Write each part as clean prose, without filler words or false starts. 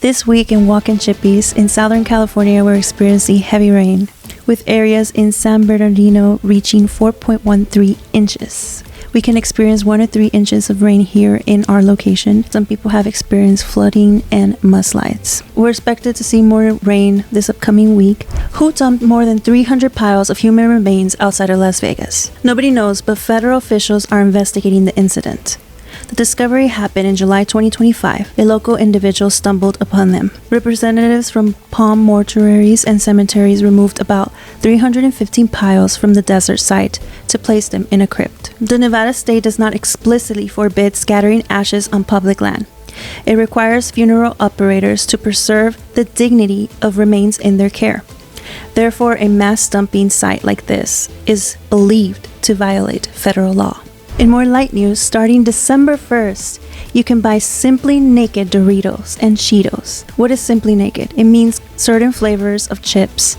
This week in Walk-in Chippies in Southern California, we're experiencing heavy rain, with areas in San Bernardino reaching 4.13 inches. We can experience 1 to 3 inches of rain here in our location. Some people have experienced flooding and mudslides. We're expected to see more rain this upcoming week. Who dumped more than 300 piles of human remains outside of Las Vegas? Nobody knows, but federal officials are investigating the incident. The discovery happened in July 2025. A local individual stumbled upon them. Representatives from Palm mortuaries and cemeteries removed about 315 piles from the desert site to place them in a crypt. The Nevada state does not explicitly forbid scattering ashes on public land. It requires funeral operators to preserve the dignity of remains in their care. Therefore, a mass dumping site like this is believed to violate federal law. In more light news, starting December 1st, you can buy Simply Naked Doritos and Cheetos. What is Simply Naked? It means certain flavors of chips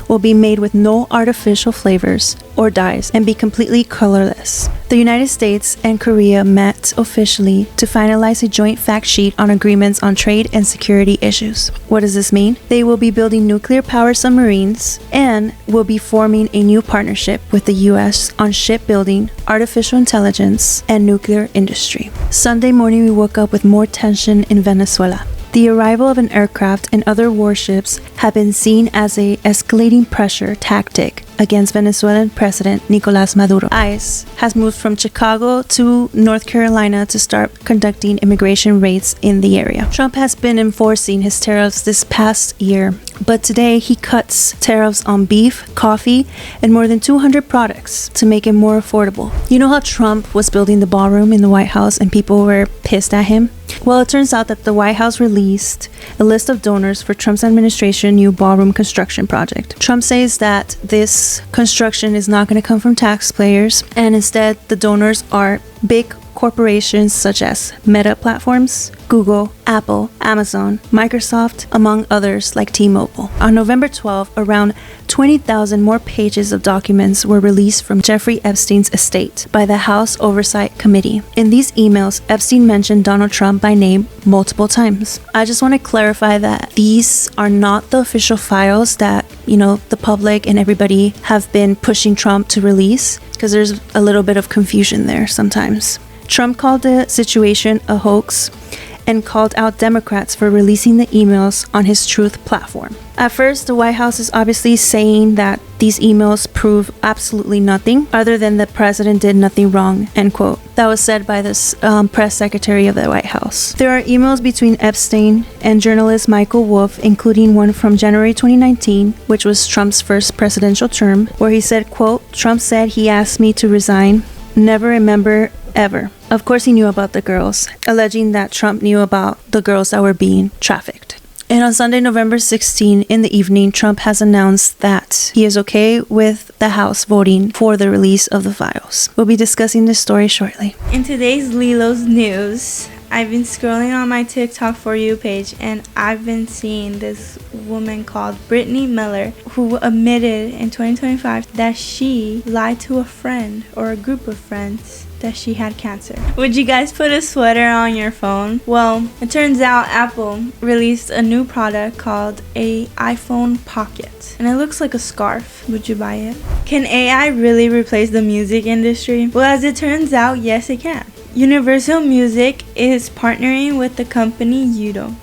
will be made with no artificial flavors or dyes and be completely colorless. The United States and Korea met officially to finalize a joint fact sheet on agreements on trade and security issues. What does this mean? They will be building nuclear-powered submarines and will be forming a new partnership with the U.S. on shipbuilding, artificial intelligence, and nuclear industry. Sunday morning, we woke up with more tension in Venezuela. The arrival of an aircraft and other warships have been seen as a escalating pressure tactic against Venezuelan President Nicolás Maduro. ICE has moved from Chicago to North Carolina to start conducting immigration raids in the area. Trump has been enforcing his tariffs this past year, but today he cuts tariffs on beef, coffee, and more than 200 products to make it more affordable. You know how Trump was building the ballroom in the White House and people were pissed at him? Well, it turns out that the White House released a list of donors for Trump's administration new ballroom construction project. Trump says that this construction is not going to come from taxpayers, and instead the donors are big corporations such as Meta Platforms, Google, Apple, Amazon, Microsoft, among others like T-Mobile. On November 12, around 20,000 more pages of documents were released from Jefferey Epstein's estate by the House Oversight Committee. In these emails, Epstein mentioned Donald Trump by name multiple times. I just want to clarify that these are not the official files that, the public and everybody have been pushing Trump to release, because there's a little bit of confusion there sometimes. Trump called the situation a hoax and called out Democrats for releasing the emails on his Truth platform. At first, the White House is obviously saying that these emails prove absolutely nothing other than the president did nothing wrong, end quote. That was said by this press secretary of the White House. There are emails between Epstein and journalist Michael Wolff, including one from January 2019, which was Trump's first presidential term, where he said, quote, "Trump said he asked me to resign. Never remember ever." Of course, he knew about the girls, alleging that Trump knew about the girls that were being trafficked. And on Sunday, November 16, in the evening, Trump has announced that he is okay with the House voting for the release of the files. We'll be discussing this story shortly. In today's Lilo's news, I've been scrolling on my TikTok For You page, and I've been seeing this woman called Brittany Miller, who admitted in 2025 that she lied to a friend or a group of friends that she had cancer. Would you guys put a sweater on your phone? Well, it turns out Apple released a new product called a iPhone Pocket, and it looks like a scarf. Would you buy it? Can AI really replace the music industry? Well, as it turns out, yes it can. Universal Music is partnering with the company Udio,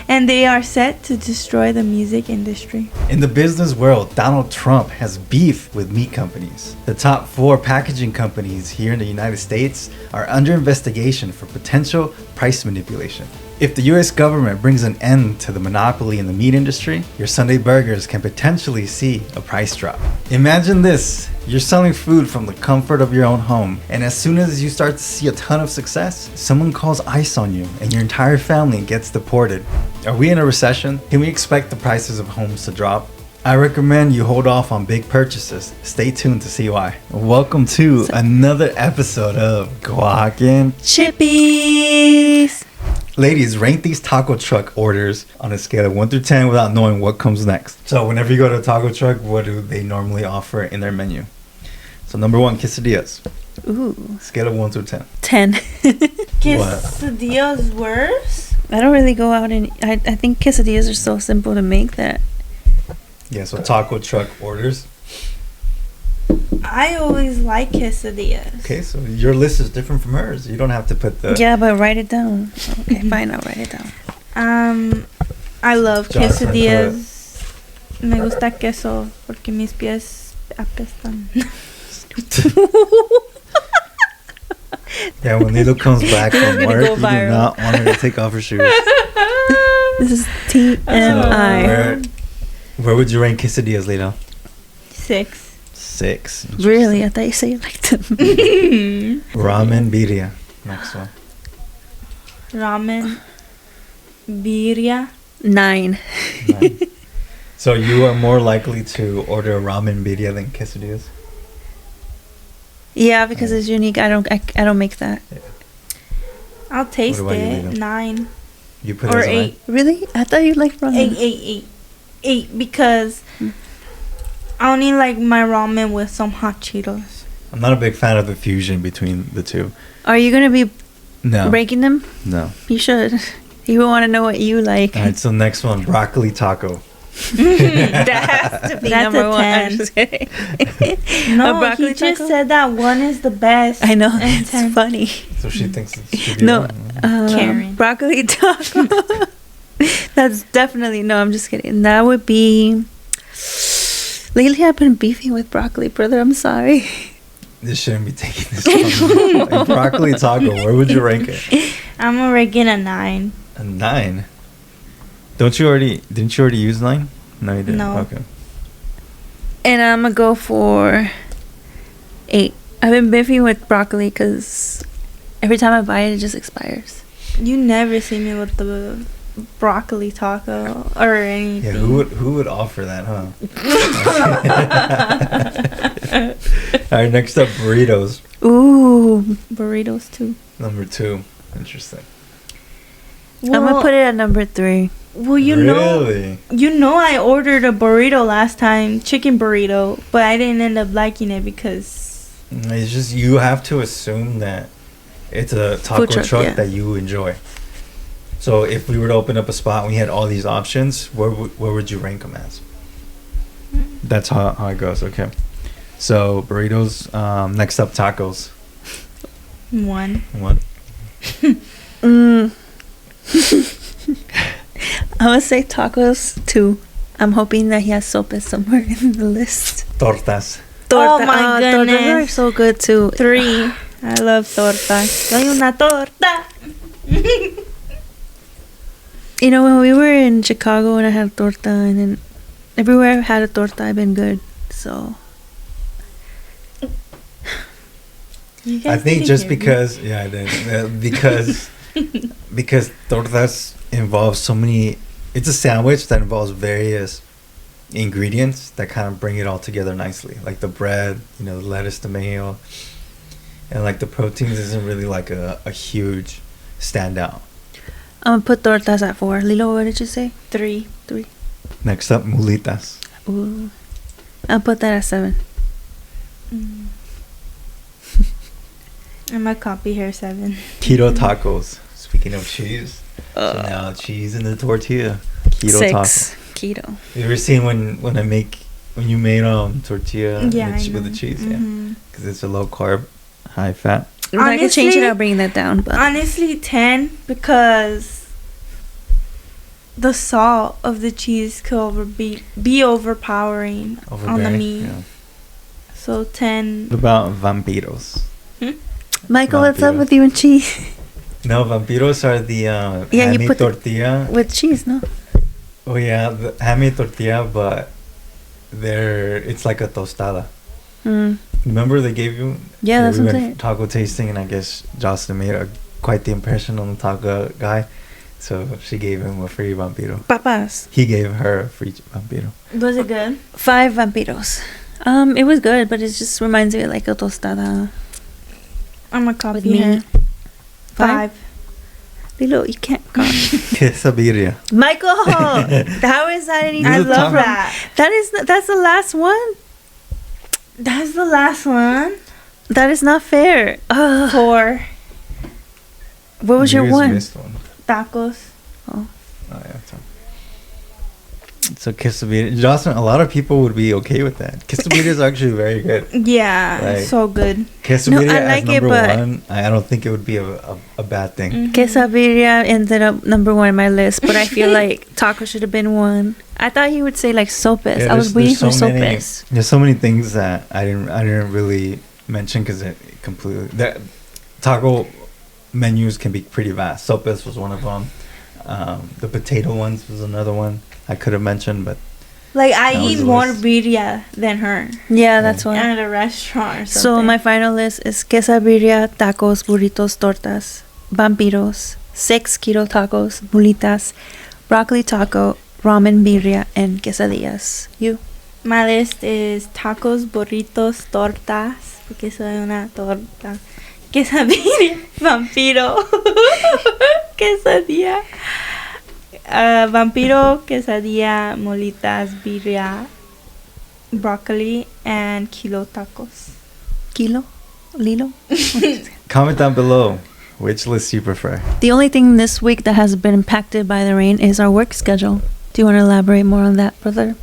and they are set to destroy the music industry. In the business world, Donald Trump has beef with meat companies. The top 4 packaging companies here in the United States are under investigation for potential price manipulation. If the US government brings an end to the monopoly in the meat industry, your Sunday burgers can potentially see a price drop. Imagine this. You're selling food from the comfort of your own home, and as soon as you start to see a ton of success, someone calls ICE on you and your entire family gets deported. Are we in a recession? Can we expect the prices of homes to drop? I recommend you hold off on big purchases. Stay tuned to see why. Welcome to another episode of Walk-in Chippies! Ladies, rank these taco truck orders on a scale of 1 through 10 without knowing what comes next. So whenever you go to a taco truck, what do they normally offer in their menu? So number 1, quesadillas. Ooh. Scale of 1 through 10. 10. Quesadillas worse? I don't really go out and I think quesadillas are so simple to make that. Yeah, so taco truck orders. I always like quesadillas. Okay, so your list is different from hers. You don't have to put the... Yeah, but write it down. Okay, fine, I'll write it down. I love Johnson, quesadillas. Me gusta queso porque mis pies apestan. Yeah, when Lilo comes back This is from gonna work, go you do viral. not want her to take off her shoes. This is TMI. Where would you rank quesadillas, Lilo? 6. 6. Really? I thought you said you liked them. Ramen birria. Next one. Ramen. Birria. 9. 9. So you are more likely to order a ramen birria than quesadillas? Yeah, because it's unique. I don't make that. I'll taste What about you, it. Lilo? 9 You put or it as a 8. Really? I thought you liked ramen. 8 because I only like my ramen with some hot Cheetos. I'm not a big fan of the fusion between the two. Are you gonna be No. ranking them? No. You should. You want to know what you like. All right, so next one, broccoli taco. That has to be That's number a 1. 10. I'm just kidding. No, A broccoli he just taco? said that 1 is the best. I know. and It's 10. funny. So she thinks it should be No. one. Karen. Broccoli taco. That's definitely... No, I'm just kidding. That would be... Lately, I've been beefing with broccoli, brother. I'm sorry. This shouldn't be taking this long. Like broccoli taco, where would you rank it? I'm gonna rank it a 9. A 9. Didn't you already use 9? No, you didn't. No. Okay. And I'm going to go for 8. I've been beefing with broccoli because every time I buy it, it just expires. You never see me with the broccoli taco or anything. Yeah, who would offer that, huh? All right, next up, burritos. Ooh. Burritos too. Number 2. Interesting. I'm going to put it at number 3. Well, Really? you know, I ordered a burrito last time, chicken burrito, but I didn't end up liking it because It's just you have to assume that it's a taco Food truck, truck yeah. that you enjoy. So if we were to open up a spot and we had all these options, where would you rank them as? That's how it goes. Okay. So burritos. Next up, tacos. 1. 1. I'm going to say tacos 2. I'm hoping that he has sopes somewhere in the list. Tortas. Oh my Tortas are goodness. so good too. 3. I love tortas. Soy una torta. You know, when we were in Chicago and I had torta, and then everywhere I've had a torta, I've been good. So You I guys think didn't just hear me. because, yeah, I did. Because tortas involve so many. It's a sandwich that involves various ingredients that kind of bring it all together nicely, like the bread, the lettuce, tomato, and like the proteins isn't really like a huge standout. I'm gonna put tortas at 4. Lilo, what did you say? 3. Next up, mulitas. Ooh, I'll put that at 7. I'm gonna copy her 7. Keto tacos. Speaking of cheese, so now cheese in the tortilla. Keto 6. taco. Keto. You ever seen when you made tortilla Yeah, I with the know. cheese? Mhm. Yeah, because it's a low carb, high fat. If I could change it, Honestly- I'll bring that down. But Honestly, 10 because the salt of the cheese could be overpowering on the Overbearing, meat. yeah. So 10. What about vampiros? Michael, what's up Vampiro. with you and cheese? No, vampiros are the Yeah, you hammy put the- tortilla. With cheese, no? Oh yeah, the hammy tortilla, but it's like a tostada. Remember they gave you? Yeah, that's we what I'm went saying. taco tasting, and I guess Jocelyn made quite the impression on the taco guy, so she gave him a free vampiro. Papas. He gave her a free vampiro. Was it good? 5 vampiros. It was good, but it just reminds me of like a tostada. I'm gonna With copy meat. her. 5. Lilo, you can't call. Quesabirria. Michael, how is that any? This I is a love tough- that. That's the last one. That's the last one. That is not fair. Ugh. 4. What was your You guys one? missed one. Tacos. taco. Oh yeah. So quesadilla, Jocelyn, a lot of people would be okay with that. Quesadilla is actually very good. Yeah, Like, so good. Quesadilla No, I like as number it, but- one, I don't think it would be a bad thing. Mhm. Quesadilla ended up number 1 on my list, but I feel like taco should have been 1. I thought he would say like sopes. Yeah, I was waiting for many, sopes. there's so many things that I didn't really mention because it completely that taco menus can be pretty vast. Sopes was one of them. The potato ones was another one I could have mentioned, but Like, I That was eat the more list. birria than her Yeah, that's why. at a restaurant or So something. my final list is quesadilla, tacos, burritos, tortas, vampiros, 6 keto tacos, mulitas, broccoli taco, ramen birria, and quesadillas. You? My list is tacos, burritos, tortas, porque soy una torta. Quesadilla, vampiro, quesadilla, vampiro, quesadilla, molitas, birria, broccoli, and kilo tacos. Kilo? Lilo? comment down below which list you prefer. The only thing this week that has been impacted by the rain is our work schedule. Do you want to elaborate more on that, brother?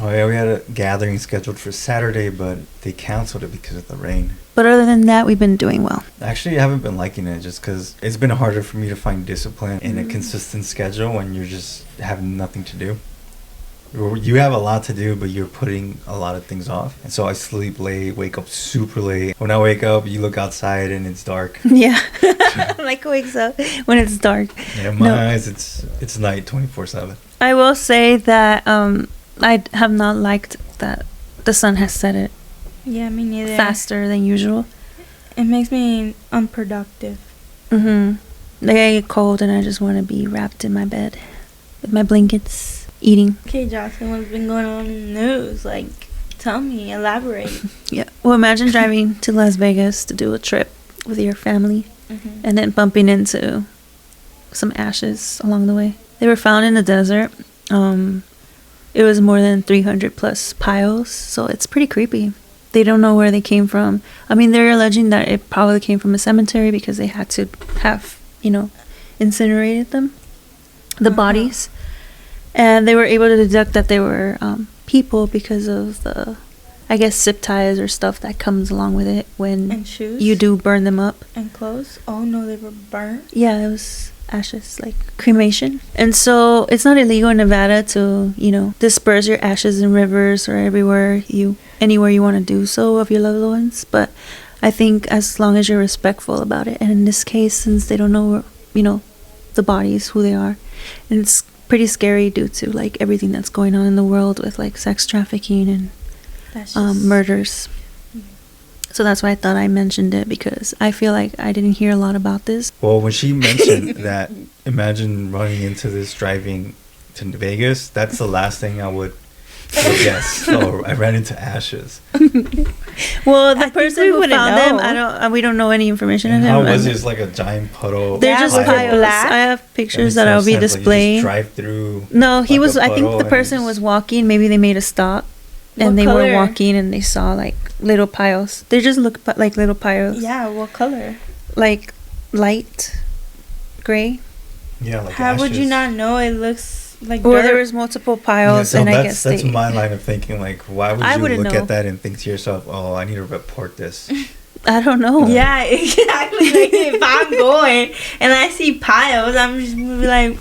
Oh yeah, we had a gathering scheduled for Saturday, but they canceled it because of the rain. But other than that, we've been doing well. Actually, I haven't been liking it just because it's been harder for me to find discipline in a consistent schedule when you're just having nothing to do. You have a lot to do, but you're putting a lot of things off. And so I sleep late, wake up super late. When I wake up, you look outside and it's dark. Yeah. Like wakes up when it's dark. Yeah, in my No. eyes, it's night 24/7. I will say that I have not liked that the sun has set it Yeah, me neither. faster than usual. It makes me unproductive. Like I get cold and I just want to be wrapped in my bed with my blankets, eating. Okay, Jocelyn, what's been going on in the news? Like, tell me, elaborate. Yeah. Well, imagine driving to Las Vegas to do a trip with your family Mm-hmm. and then bumping into some ashes along the way. They were found in the desert. It was more than 300 plus piles, so it's pretty creepy. They don't know where they came from. I mean, they're alleging that it probably came from a cemetery because they had to have, incinerated them, the bodies. And they were able to deduct that they were people because of the, I guess, zip ties or stuff that comes along with it when And shoes? you do burn them up. And clothes? Oh, no, they were burnt? Yeah, it was ashes, like cremation. And so it's not illegal in Nevada to, disperse your ashes in rivers or anywhere you want to do so of your loved ones. But I think as long as you're respectful about it, and in this case, since they don't know, the bodies, who they are, and it's pretty scary due to like everything that's going on in the world with like sex trafficking and That's just... murders. So that's why I thought I mentioned it, because I feel like I didn't hear a lot about this. Well, when she mentioned that, imagine running into this driving to Vegas, that's the last thing I would guess. Oh, I ran into ashes. Well, I the think person we who wouldn't found them, know. We don't know any information And of how him. was it? It's like a giant puddle. They're just Like piles. black? I have pictures that I'll be displaying. Drive through. No, he like was. a I think puddle the and person it's- was walking. Maybe they made a stop, and What they color? were walking, and they saw like little piles. They just look like little piles. Yeah, what color? Like light gray. Yeah, like How would you ashes. not know? It looks like Well, dirt. there was multiple Yeah, piles, so and I that's guess they. my line of thinking. Like, why would I you wouldn't look know. at that and think to yourself, "Oh, I need to report this"? I don't know. Yeah, exactly. Like, if I'm going and I see piles, I'm just gonna be like,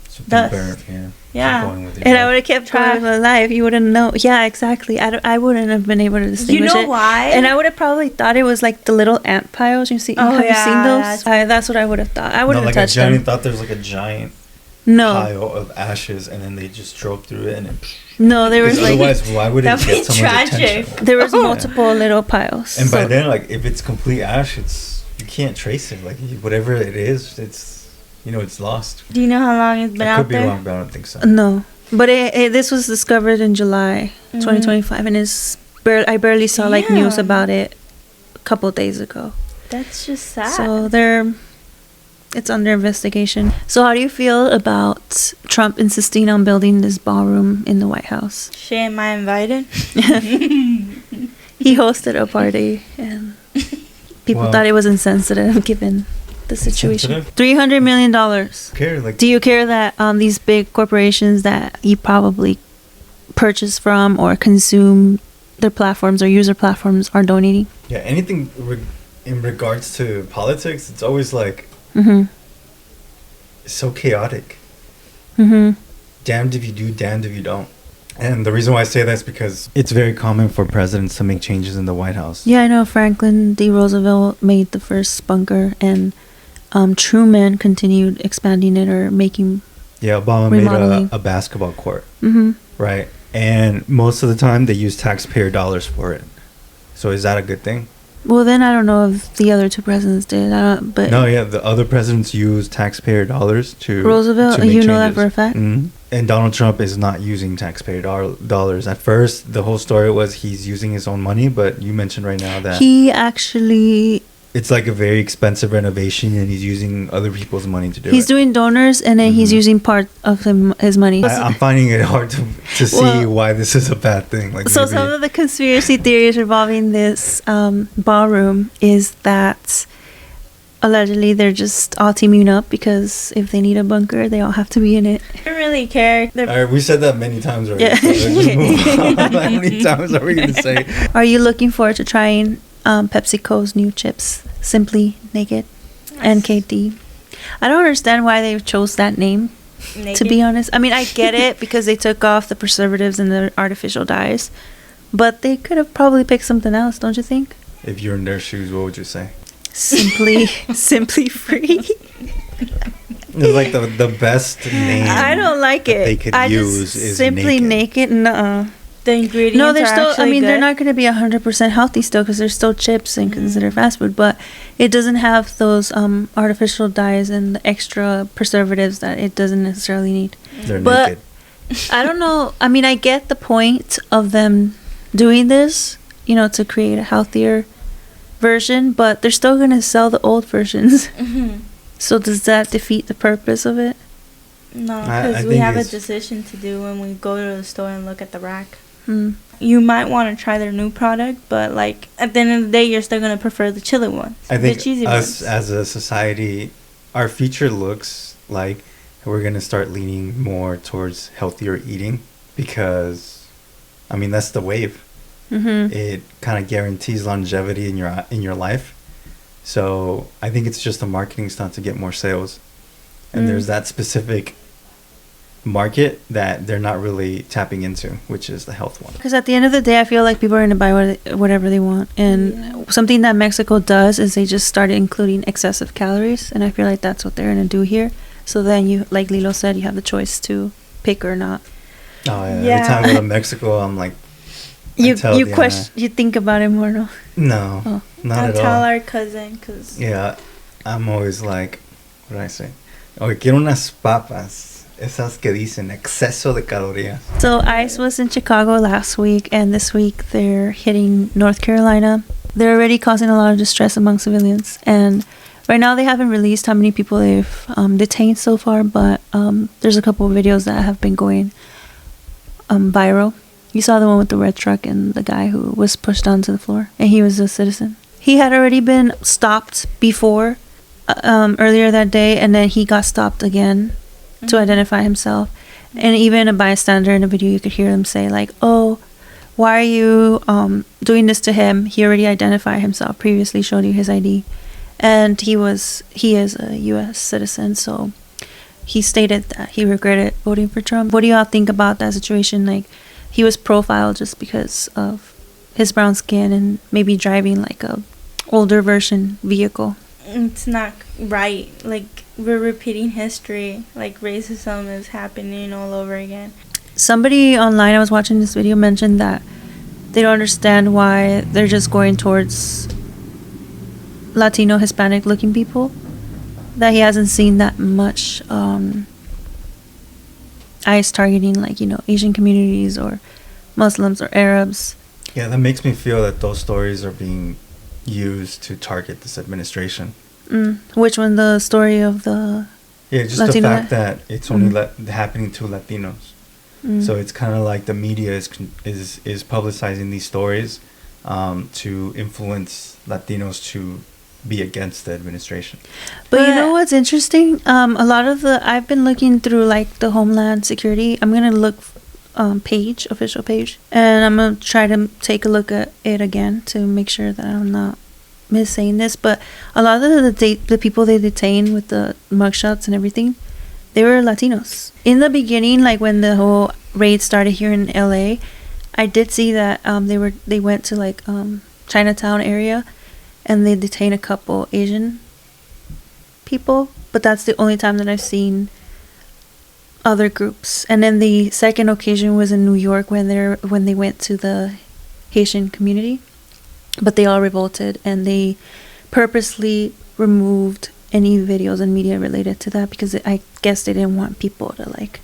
Something Dust. burnt. Yeah. Yeah. Keep going with your And I life. would have kept Trash. going with life. You wouldn't know. Yeah, exactly. I wouldn't have been able to distinguish you know it. why? And I would have probably thought it was like the little ant piles. Have you seen those? That's what I would have thought. I wouldn't like have touched I them. thought there was like a giant No, pile of ashes, and then they just drove through it, and then. no, there was Because like otherwise, why would it That'd get be someone's tragic. attention? there was Oh. multiple little piles. And by So- then, like, if it's complete ash, you can't trace it. Like, whatever it is, it's lost. Do you know how long it's been I out could be there? wrong, but I don't think so. no, but this was discovered in July Mhm. 2025, and I barely saw like news Damn. about it a couple days ago. That's just sad. So it's under investigation. So how do you feel about Trump insisting on building this ballroom in the White House? Shit, am I invited? He hosted a party and people Well- thought it was insensitive given the situation. Sensitive? $300 million. Care, like, Do you care that these big corporations that you probably purchase from or consume their platforms or user platforms are donating? yeah, anything in regards to politics, it's always like Mm-hmm. it's so chaotic. Mm-hmm. Damned if you do, damned if you don't. And the reason why I say that is because it's very common for presidents to make changes in the White House. Yeah, I know Franklin D. Roosevelt made the first bunker, and Truman continued expanding it or making. Yeah, Obama Remodeling. made a basketball court, Mm-hmm. right? And most of the time they use taxpayer dollars for it. So is that a good thing? Well, then I don't know if the other two presidents did. But No, yeah, the other presidents use taxpayer dollars to Roosevelt, to make you know that changes. for a fact? Mhm. And Donald Trump is not using taxpayer dollars. At first, the whole story was he's using his own money, but you mentioned right now that He actually it's like a very expensive renovation, and he's using other people's money to do he's it. doing donors, and then he's Mhm. using part of his money. I'm finding it hard to see Well, why this is a bad thing. Like, So maybe- some of the conspiracy theories revolving this ballroom is that allegedly they're just all teaming up because if they need a bunker, they all have to be in it. I don't really care. All right, we said that many times already. Yeah. So let's just move on. How many times are we going to say? Are you looking forward to trying PepsiCo's new chips, Simply Naked, NKD? I don't understand why they chose that name, to be honest. I mean, I get it because they took off the preservatives and the artificial dyes, but they could have probably picked something else, don't you think? If you're in their shoes, what would you say? Simply free. It's like the best name. I don't like it. they could I use just is Simply Naked. Nuh-uh. The ingredients No, they're are still. I actually mean, they're good. not going to be 100% healthy still because they're still chips and considered fast food. But it doesn't have those artificial dyes and the extra preservatives that it doesn't necessarily need. They're But- naked. I don't know. I mean, I get the point of them doing this, to create a healthier version, but they're still going to sell the old versions. Mhm. So does that defeat the purpose of it? No, I because we think have a it's- decision to do when we go to the store and look at the rack. Hmm. You might want to try their new product, but like at the end of the day, you're still gonna prefer the chili ones, I think the cheesy us ones. as a society, our future looks like we're going to start leaning more towards healthier eating because, I mean, that's the wave. Mm-hmm. It kind of guarantees longevity in your life. So I think it's just a marketing stunt to get more sales. And there's that specific market that they're not really tapping into, which is the health one. Because at the end of the day, I feel like people are going to buy whatever they want. And something that Mexico does is they just started including excessive calories. And I feel like that's what they're going to do here. So then you, like Lilo said, you have the choice to pick or not. Oh, yeah. Yeah. Every time I go to Mexico, I'm like, You tell you Diana. question, you think about it more, no? no, Oh. not I'll at tell all. our cousin because Yeah, I'm always like, what did I say? Okay, quiero unas papas. Esas que dicen exceso de calorías. So ICE was in Chicago last week, and this week they're hitting North Carolina. They're already causing a lot of distress among civilians, and right now they haven't released how many people they've detained so far, but there's a couple of videos that have been going viral. You saw the one with the red truck and the guy who was pushed onto the floor, and he was a citizen. He had already been stopped before, earlier that day, and then he got stopped again to identify himself. And even a bystander in a video, you could hear him say like, "Oh, why are you doing this to him? He already identified himself, previously showed you his ID." And he is a US citizen, so he stated that he regretted voting for Trump. What do y'all think about that situation? Like, he was profiled just because of his brown skin and maybe driving like a older version vehicle. it's not right. Like we're repeating history. Like racism is happening all over again. Somebody online I was watching this video mentioned that they don't understand why they're just going towards Latino, Hispanic looking people. That he hasn't seen that much ICE targeting like, Asian communities or Muslims or Arabs. Yeah, that makes me feel that those stories are being used to target this administration. Which one? The story of the Yeah, just Latino- the fact that it's only happening to Latinos. So it's kind of like the media is publicizing these stories to influence Latinos to be against the administration. But you know what's interesting? A lot of I've been looking through like the Homeland Security. I'm gonna look official page, and I'm gonna try to take a look at it again to make sure that I'm not missaying this. But a lot of the people they detained with the mugshots and everything, they were Latinos. In the beginning, like when the whole raid started here in LA, I did see that they went to like Chinatown area, and they detained a couple Asian people, but that's the only time that I've seen other groups. And then the second occasion was in New York when they went to the Haitian community, but they all revolted and they purposely removed any videos and media related to that because I guess they didn't want people to like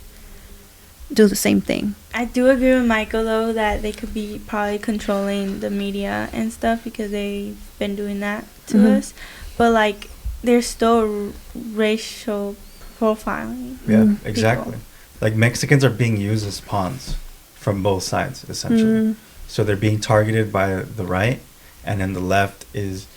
do the same thing. I do agree with Michael though that they could be probably controlling the media and stuff because they've been doing that to us, but like there's still racial profiling. Yeah, exactly. Like Mexicans are being used as pawns from both sides essentially. So they're being targeted by the right, and then the left is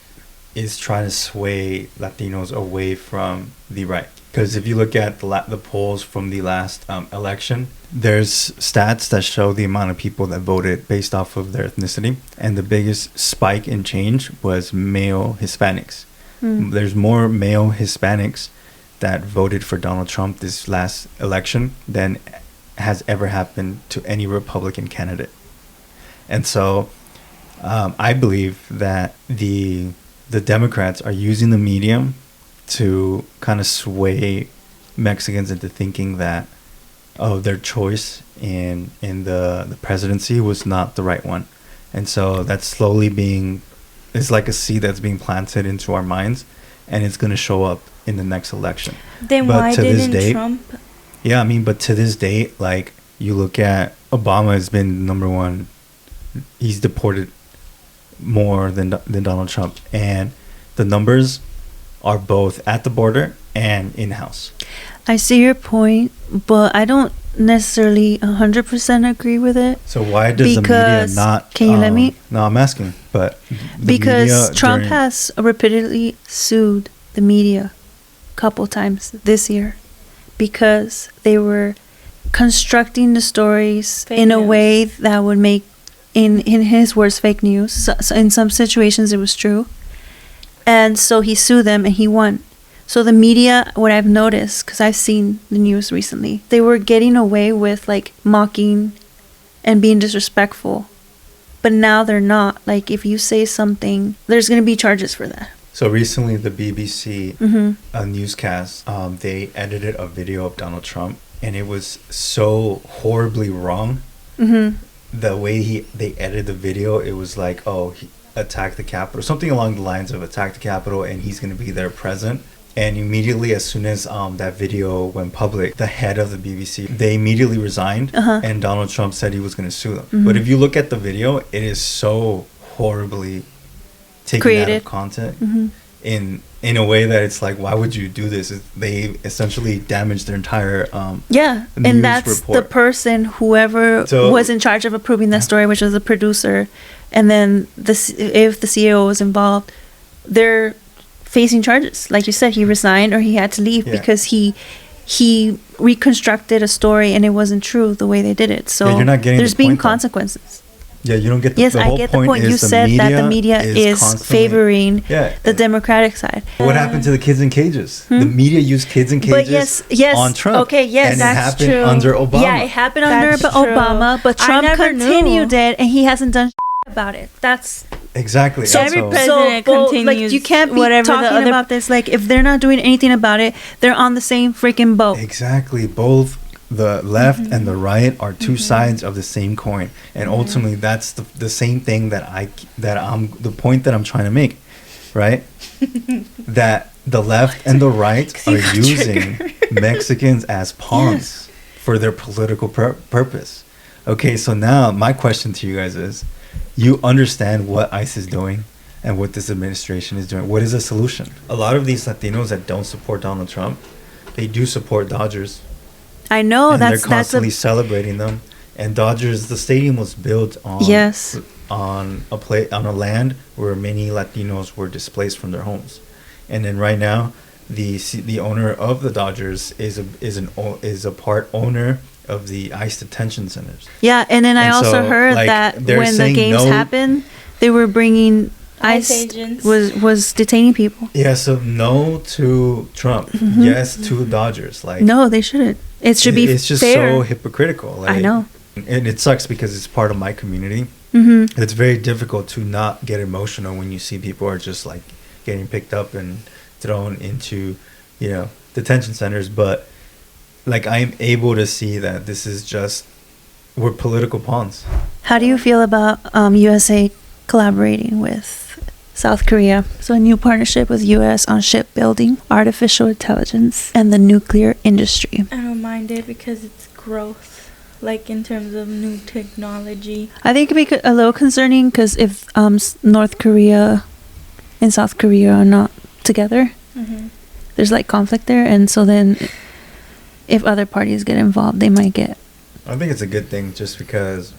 trying to sway Latinos away from the right. Because if you look at the polls from the last election, there's stats that show the amount of people that voted based off of their ethnicity. And the biggest spike in change was male Hispanics. There's more male Hispanics that voted for Donald Trump this last election than has ever happened to any Republican candidate. And so I believe that the Democrats are using the medium to kind of sway Mexicans into thinking that their choice in the presidency was not the right one. And so that's slowly it's like a seed that's being planted into our minds, and it's going to show up in the next election. Then why didn't Trump? Yeah, I mean, but to this date, like you look at Obama has been number one. He's deported more than Donald Trump, and the numbers are both at the border and in-house. I see your point, but I don't necessarily 100% agree with it. So why does the media not... Can you let me? No, I'm asking, but... Because Trump has repeatedly sued the media a couple times this year because they were constructing the stories in a way that would make, in his words, fake news. So in some situations it was true. And so he sued them and he won. So the media, what I've noticed, because I've seen the news recently, they were getting away with like mocking and being disrespectful. But now they're not. Like if you say something, there's going to be charges for that. So recently the BBC newscast, they edited a video of Donald Trump, and it was so horribly wrong. The way they edited the video, it was like, he attacked the Capitol, something along the lines of attack the Capitol, and he's going to be there present. And immediately, as soon as that video went public, the head of the BBC, they immediately resigned, and Donald Trump said he was going to sue them. But if you look at the video, it is so horribly taken out of content in a way that it's like, why would you do this? They essentially damaged their entire and that's report. The person, whoever was in charge of approving that story, which was the producer, and then if the CEO was involved, they're facing charges. Like you said, he resigned or he had to leave because he reconstructed a story and it wasn't true the way they did it. So you're not getting there's being consequences. Yeah, you don't get the whole point. Yes, I get the point. You said that the media is favoring the Democratic side. What happened to the kids in cages? The media used kids in cages on Trump. Okay, yes, and that's it happened true. Under Obama. Yeah, it happened under Obama, but Trump continued it, and he hasn't done about it. That's... Exactly. So every president continues, like, you can't be talking about this. Like, if they're not doing anything about it, they're on the same freaking boat. Exactly. Both the left and the right are two sides of the same coin, and ultimately that's the same thing that I'm the point that I'm trying to make, right? That the left and the right are using Mexicans as pawns for their political purpose. Okay, so now my question to you guys is, you understand what ICE is doing and what this administration is doing. What is the solution? A lot of these Latinos that don't support Donald Trump, they do support Dodgers. I know, and they're constantly celebrating them. And Dodgers, the stadium was built on on a land where many Latinos were displaced from their homes. And then right now, the owner of the Dodgers is a part owner of the ICE detention centers. Yeah, and then I And also so, heard like, that they're when the saying games no- happened, they were bringing ICE ICE agents. was detaining people. Yeah, so no to Trump, yes to Dodgers. Like, No, they shouldn't. It should be it's just fair. so hypocritical. Like, I know. and it sucks because it's part of my community. Mm-hmm. It's very difficult to not get emotional when you see people are just like getting picked up and thrown into, detention centers. But like, I'm able to see that this is just, we're political pawns. How do you feel about USA collaborating with South Korea? So a new partnership with U.S. on shipbuilding, artificial intelligence, and the nuclear industry. I don't mind it because it's growth, like in terms of new technology. I think it could be a little concerning because if North Korea and South Korea are not together, Mm-hmm. there's like conflict there, and so then if other parties get involved, they might get. I think it's a good thing just because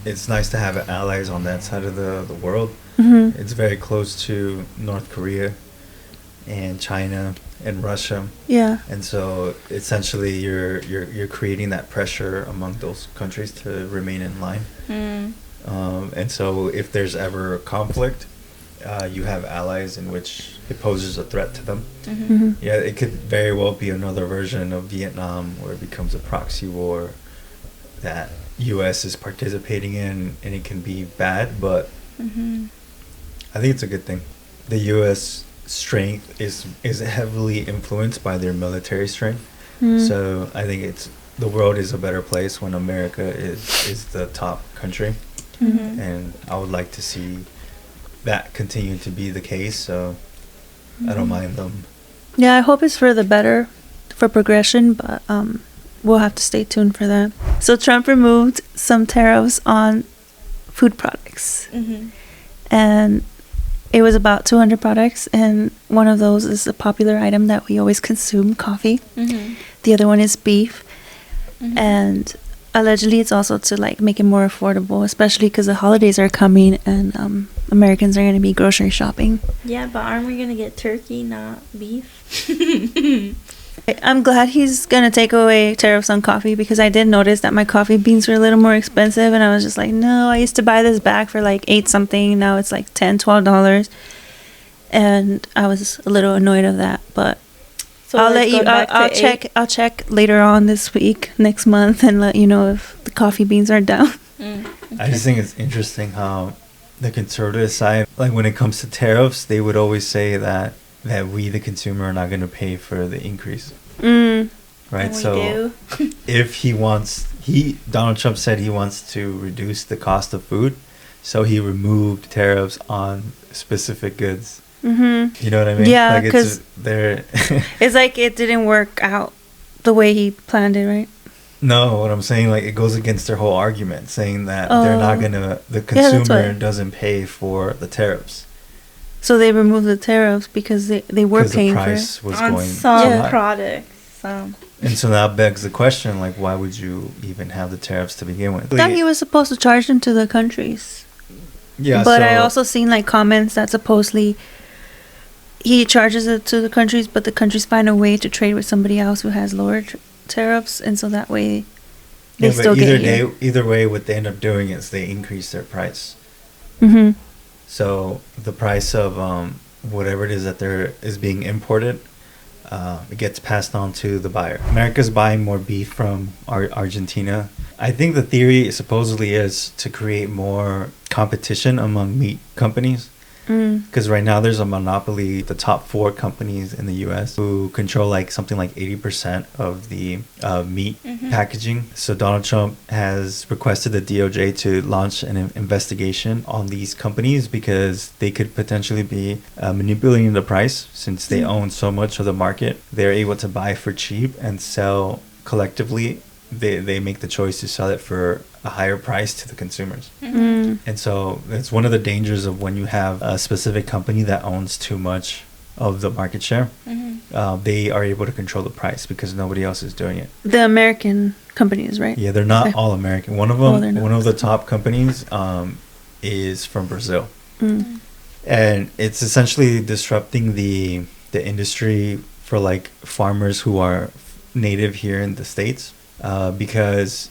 it's nice to have allies on that side of the world. Mm-hmm. It's very close to North Korea and China and Russia. Yeah. And so essentially you're creating that pressure among those countries to remain in line. Mm. And so if there's ever a conflict, you have allies in which it poses a threat to them. Mm-hmm. Mm-hmm. Yeah, it could very well be another version of Vietnam where it becomes a proxy war that U.S. is participating in, and it can be bad, but Mm-hmm. I think it's a good thing. The U.S. strength is heavily influenced by their military strength. Mm. So I think the world is a better place when America is the top country, Mm-hmm. and I would like to see that continue to be the case. So I don't mind them. Yeah, I hope it's for the better, for progression, but we'll have to stay tuned for that. So Trump removed some tariffs on food products, Mm-hmm. and it was about 200 products, and one of those is a popular item that we always consume, coffee. Mm-hmm. The other one is beef, Mm-hmm. and allegedly it's also to like make it more affordable, especially because the holidays are coming and Americans are going to be grocery shopping. Yeah, but aren't we gonna get turkey, not beef? I'm glad he's going to take away tariffs on coffee, because I did notice that my coffee beans were a little more expensive, and I was just like, no, I used to buy this bag for like $8 something, now it's like $10-12, and I was a little annoyed of that. But So I'll let's let you. go back to I'll check later on this week, next month, and let you know if the coffee beans are down. I just think it's interesting how the conservative side, like when it comes to tariffs, they would always say that we, the consumer, are not going to pay for the increase, Mm. right? And we So do. if Donald Trump said he wants to reduce the cost of food, so he removed tariffs on specific goods. Mm-hmm. You know what I mean? Yeah, like it's 'cause they're It's like it didn't work out the way he planned it, right? No, what I'm saying, like, it goes against their whole argument, saying that they're not Oh. gonna, the that's consumer why. doesn't pay for the tariffs So they removed the tariffs because they were because the paying for price it. was On going some too high. products. And so that begs the question, like, why would you even have the tariffs to begin with? I thought he was supposed to charge them to the countries. Yeah, But I so- also seen like comments that supposedly he charges it to the countries, but the countries find a way to trade with somebody else who has lower tariffs, and so that way they yeah, but still either get you. either way, what they end up doing is they increase their price. Mm-hmm. So the price of whatever it is that is being imported, it gets passed on to the buyer. America's buying more beef from Argentina. I think the theory supposedly is to create more competition among meat companies. Mm. Because right now there's a monopoly, the top 4 companies in the U.S. who control like something like 80% of the meat Mhm. packaging. So Donald Trump has requested the DOJ to launch an investigation on these companies because they could potentially be manipulating the price since they own so much of the market. They're able to buy for cheap and sell collectively. They make the choice to sell it for a higher price to the consumers. Mm. And so it's one of the dangers of when you have a specific company that owns too much of the market share. Mm-hmm. They are able to control the price because nobody else is doing it. The American companies, right? Yeah, they're not Okay. all American. One of Oh, they're them, not. one of the top companies, is from Brazil. Mm. And it's essentially disrupting the industry for like farmers who are native here in the States, because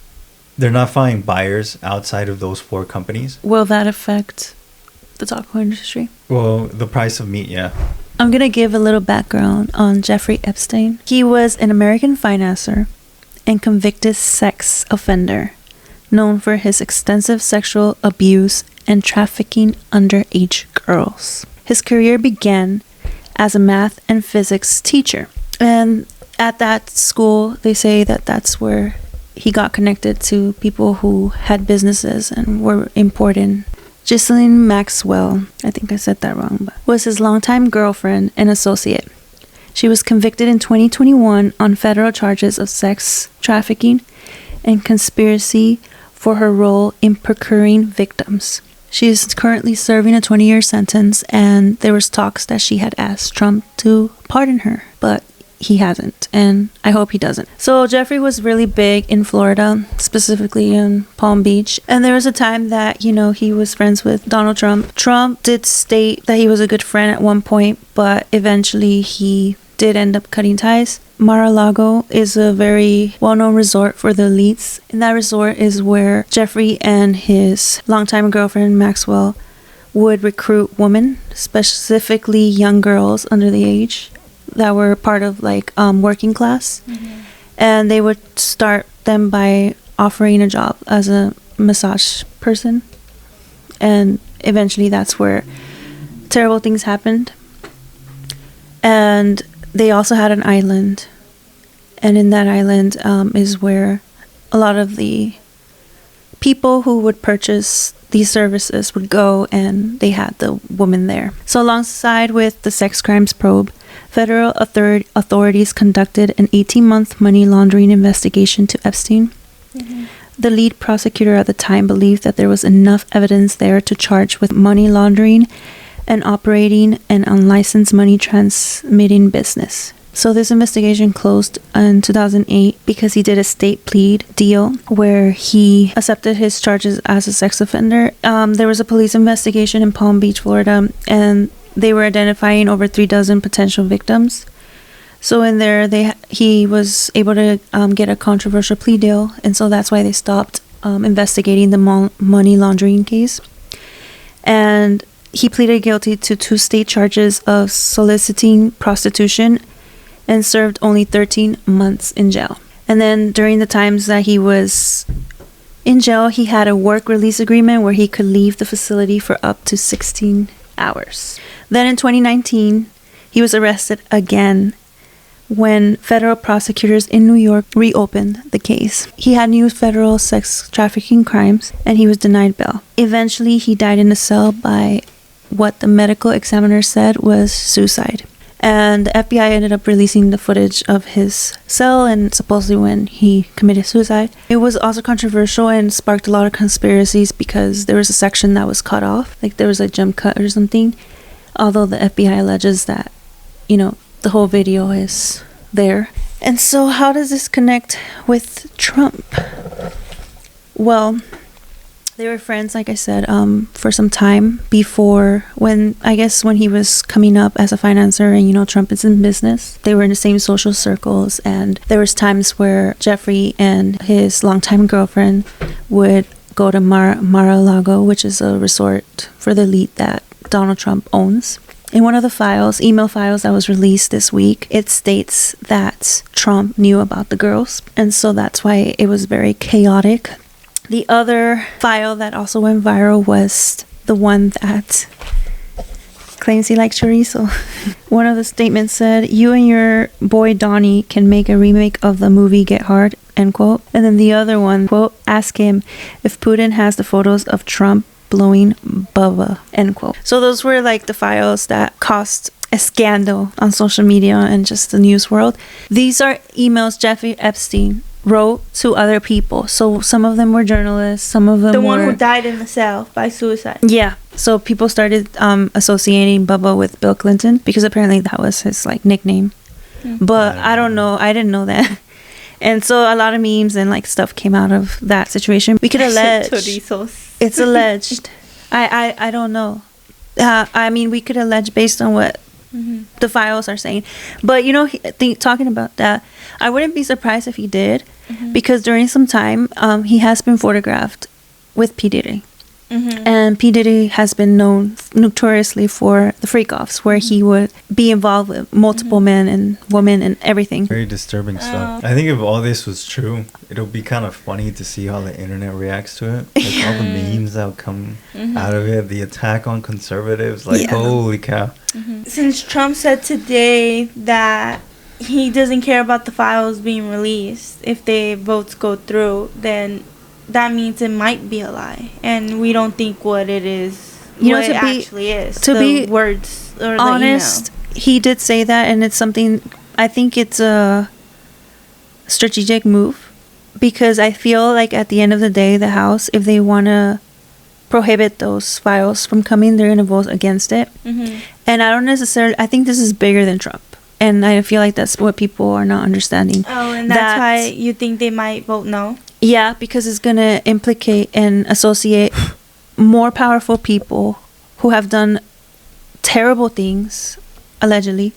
they're not finding buyers outside of those 4 companies. Will that affect the taco industry? Well, the price of meat, yeah. I'm going to give a little background on Jeffrey Epstein. He was an American financier and convicted sex offender, known for his extensive sexual abuse and trafficking underage girls. His career began as a math and physics teacher. And at that school, they say that that's where he got connected to people who had businesses and were important. Ghislaine Maxwell, I think I said that wrong, but was his longtime girlfriend and associate. She was convicted in 2021 on federal charges of sex trafficking and conspiracy for her role in procuring victims. She is currently serving a 20-year sentence, and there was talks that she had asked Trump to pardon her, but he hasn't, and I hope he doesn't. So Jeffrey was really big in Florida, specifically in Palm Beach, and there was a time that, you know, he was friends with Donald Trump. Trump did state that he was a good friend at one point, but eventually he did end up cutting ties. Mar-a-Lago is a very well-known resort for the elites. And that resort is where Jeffrey and his longtime girlfriend Maxwell would recruit women, specifically young girls under the age that were part of like working class. Mm-hmm. And they would start them by offering a job as a massage person. And eventually that's where terrible things happened. And they also had an island, and in that island is where a lot of the people who would purchase these services would go, and they had the woman there. So alongside with the sex crimes probe, federal authorities conducted an 18-month money laundering investigation to Epstein. Mm-hmm. The lead prosecutor at the time believed that there was enough evidence there to charge with money laundering and operating an unlicensed money transmitting business. So this investigation closed in 2008 because he did a state plea deal where he accepted his charges as a sex offender. There was a police investigation in Palm Beach, Florida, and they were identifying over 36 potential victims. So in there, he was able to get a controversial plea deal, and so that's why they stopped investigating the money laundering case. And he pleaded guilty to 2 state charges of soliciting prostitution and served only 13 months in jail. And then during the times that he was in jail, he had a work release agreement where he could leave the facility for up to 16 hours. Then in 2019, he was arrested again when federal prosecutors in New York reopened the case. He had new federal sex trafficking crimes, and he was denied bail. Eventually, he died in a cell by what the medical examiner said was suicide. And the FBI ended up releasing the footage of his cell and supposedly when he committed suicide. It was also controversial and sparked a lot of conspiracies because there was a section that was cut off, like there was a jump cut or something. Although the FBI alleges that, you know, the whole video is there. And so how does this connect with Trump? Well, they were friends, like I said, for some time before when he was coming up as a financier and, you know, Trump is in business. They were in the same social circles, and there was times where Jeffrey and his longtime girlfriend would go to Mar-a-Lago, which is a resort for the elite that Donald Trump owns. In one of the email files that was released this week, it states that Trump knew about the girls, and so that's why it was very chaotic. The other file that also went viral was the one that claims he likes chorizo. One of the statements said, "You and your boy Donnie can make a remake of the movie Get Hard," end quote. And then the other one, quote, "Ask him if Putin has the photos of Trump blowing Bubba," end quote. So those were like the files that caused a scandal on social media and just the news world. These are emails Jeffrey Epstein wrote to other people. So some of them were journalists, some of them the one who died in the cell by suicide. Yeah. So people started associating Bubba with Bill Clinton because apparently that was his like nickname. But I don't know. I didn't know that. And so a lot of memes and like stuff came out of that situation. We could allege. It's alleged I don't know. I mean, we could allege based on what the files are saying. But, you know, talking about that, I wouldn't be surprised if he did. Because during some time, he has been photographed with P. Diddy. And P. Diddy has been known notoriously for the freak-offs, where he would be involved with multiple men and women and everything. Very disturbing stuff. I think if all this was true, it'll be kind of funny to see how the internet reacts to it. Like all the memes that will come out of it, the attack on conservatives, like holy cow. Since Trump said today that he doesn't care about the files being released, if the votes go through, then that means it might be a lie, and we don't think what it is. You know, it actually is. To be words or honest, he did say that, and it's something. I think it's a strategic move, because I feel like at the end of the day, the House, if they want to prohibit those files from coming, they're going to vote against it. And I don't necessarily. I think this is bigger than Trump. And I feel like that's what people are not understanding. Oh, and that's why you think they might vote no? Yeah, because it's going to implicate and associate more powerful people who have done terrible things, allegedly.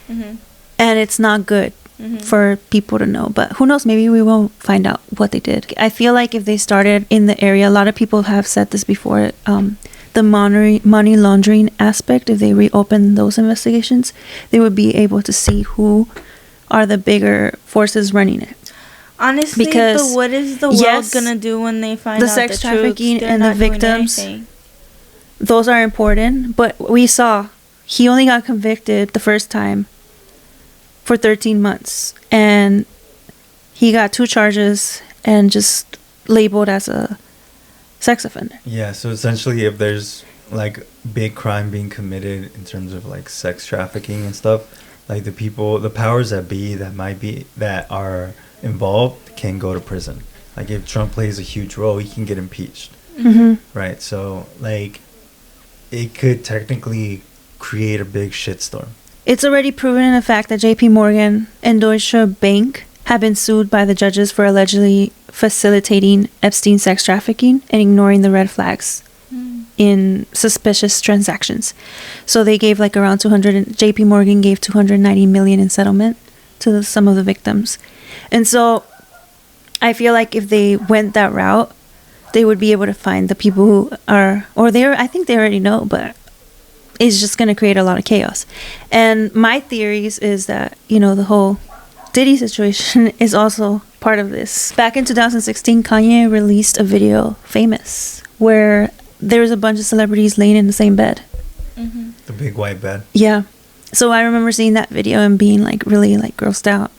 And it's not good for people to know. But who knows, maybe we won't find out what they did. I feel like if they started in the area, a lot of people have said this before, the money laundering aspect, if they reopen those investigations, they would be able to see who are the bigger forces running it. Honestly, but what is the world gonna do when they find out the sex trafficking truth? and the victims? Those are important, but we saw he only got convicted the first time for 13 months, and he got 2 charges and just labeled as a sex offender. Yeah, so essentially if there's like big crime being committed in terms of like sex trafficking and stuff, like the powers that be that are involved can go to prison. Like if Trump plays a huge role, he can get impeached. Right, so like it could technically create a big shitstorm. It's already proven in the fact that JP Morgan and Deutsche Bank have been sued by the judges for allegedly facilitating Epstein sex trafficking and ignoring the red flags in suspicious transactions. So they gave like around JP Morgan gave $290 million in settlement to some of the victims. And so I feel like if they went that route, they would be able to find the people who are, I think they already know, but it's just going to create a lot of chaos. And my theories is that, you know, the whole Diddy situation is also part of this. Back in 2016, Kanye released a video, Famous, where there was a bunch of celebrities laying in the same bed. The big white bed. Yeah. So I remember seeing that video and being like really like grossed out.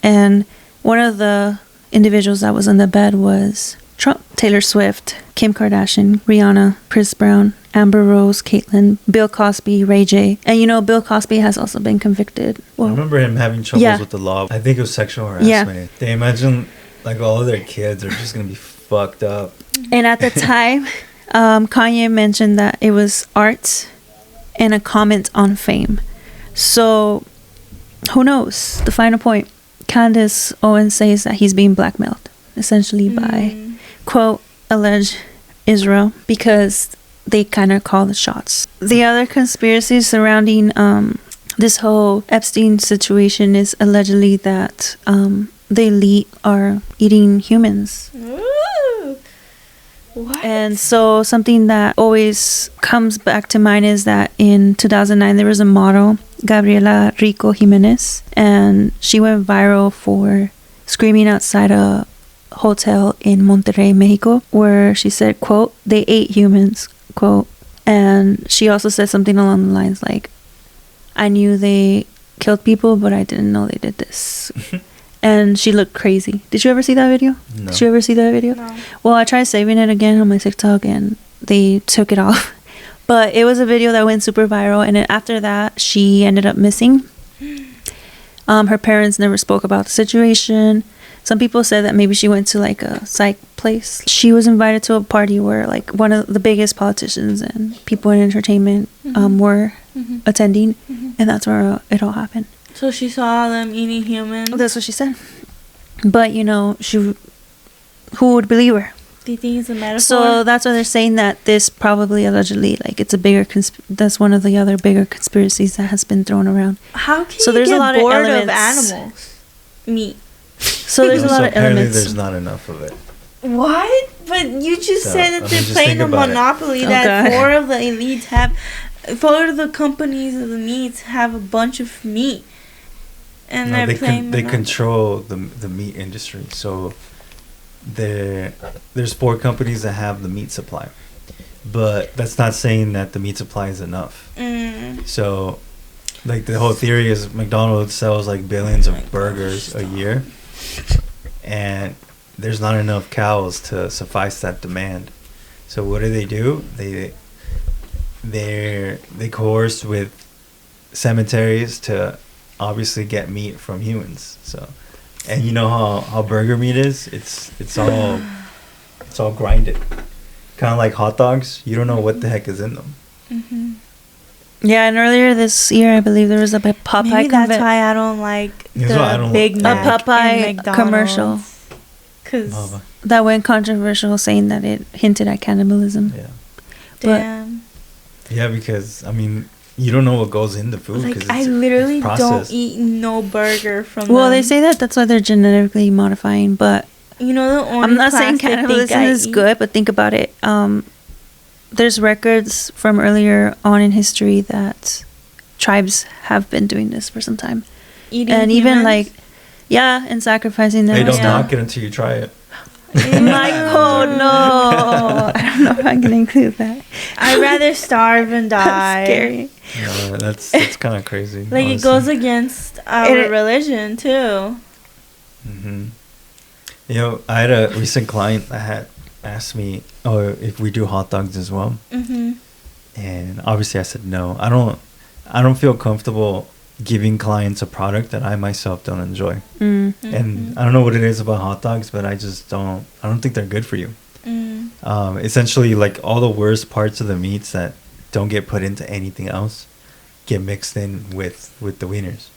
And one of the individuals that was in the bed was Trump, Taylor Swift, Kim Kardashian, Rihanna, Chris Brown, Amber Rose, Caitlyn, Bill Cosby, Ray J. And you know, Bill Cosby has also been convicted. Well, I remember him having troubles with the law. I think it was sexual harassment. They imagine like all of their kids are just going to be fucked up. And at the time, Kanye mentioned that it was art and a comment on fame. So who knows? The final point, Candace Owens says that he's being blackmailed, essentially by, quote, alleged Israel, because they kind of call the shots. The other conspiracy surrounding this whole Epstein situation is allegedly that the elite are eating humans. Ooh. What? And so something that always comes back to mind is that in 2009 there was a model, Gabriela Rico Jimenez, and she went viral for screaming outside a hotel in Monterrey, Mexico, where she said, quote, "They ate humans," quote. And she also said something along the lines like, "I knew they killed people, but I didn't know they did this." And she looked crazy. Did you ever see that video? No. Did you ever see that video? No. Well, I tried saving it again on my TikTok and they took it off. But it was a video that went super viral. And then after that, she ended up missing. Her parents never spoke about the situation. Some people said that maybe she went to like a psych place. She was invited to a party where like one of the biggest politicians and people in entertainment were attending. And that's where it all happened. So she saw them eating humans? That's what she said. But, you know, who would believe her? Do you think it's a metaphor? So that's why they're saying that this probably allegedly, like, it's a bigger that's one of the other bigger conspiracies that has been thrown around. How can So you there's get a lot of bored of elements. animals? Meat. So there's a lot of apparently elements. there's not enough of it. What? But you just So, said that I mean, they're just playing think a about it. monopoly. Oh, That God. 4 of the elites have, 4 of the companies of the meats have a bunch of meat, and No, they're playing. they monopoly. control the meat industry. So there's 4 companies that have the meat supply, but that's not saying that the meat supply is enough. So, like, the whole theory is McDonald's sells like billions of burgers a year, and there's not enough cows to suffice that demand. So what do? They coerce with cemeteries to obviously get meat from humans. So, and you know how burger meat is? It's all grinded, kind of like hot dogs. You don't know what the heck is in them. Yeah, and earlier this year, I believe there was a Popeye Maybe that's why I don't like That's why I don't Big like- Mac A Popeye and McDonald's. commercial. Cause that went controversial, saying that it hinted at cannibalism. Yeah, But damn, yeah, because I mean, you don't know what goes in the food. like 'cause I it's literally don't processed. eat no burger from. well, they them. say that that's why they're genetically modifying. But You know the only I'm not saying plastic cannibalism thing I is eat- good, but think about it. There's records from earlier on in history that tribes have been doing this for some time, Eating and even humans? like, yeah, and sacrificing them. They and don't stuff. knock it until you try it. Michael, no, I don't know if I can include that. I'd rather starve and die. That's scary. No, that's kind of crazy. Like it goes against our religion too. Mm-hmm. You know, I had a recent client that had asked me, "Oh, if we do hot dogs as well," and obviously I said no. I don't feel comfortable giving clients a product that I myself don't enjoy. And I don't know what it is about hot dogs, but I don't think they're good for you. Essentially, like, all the worst parts of the meats that don't get put into anything else get mixed in with the wieners.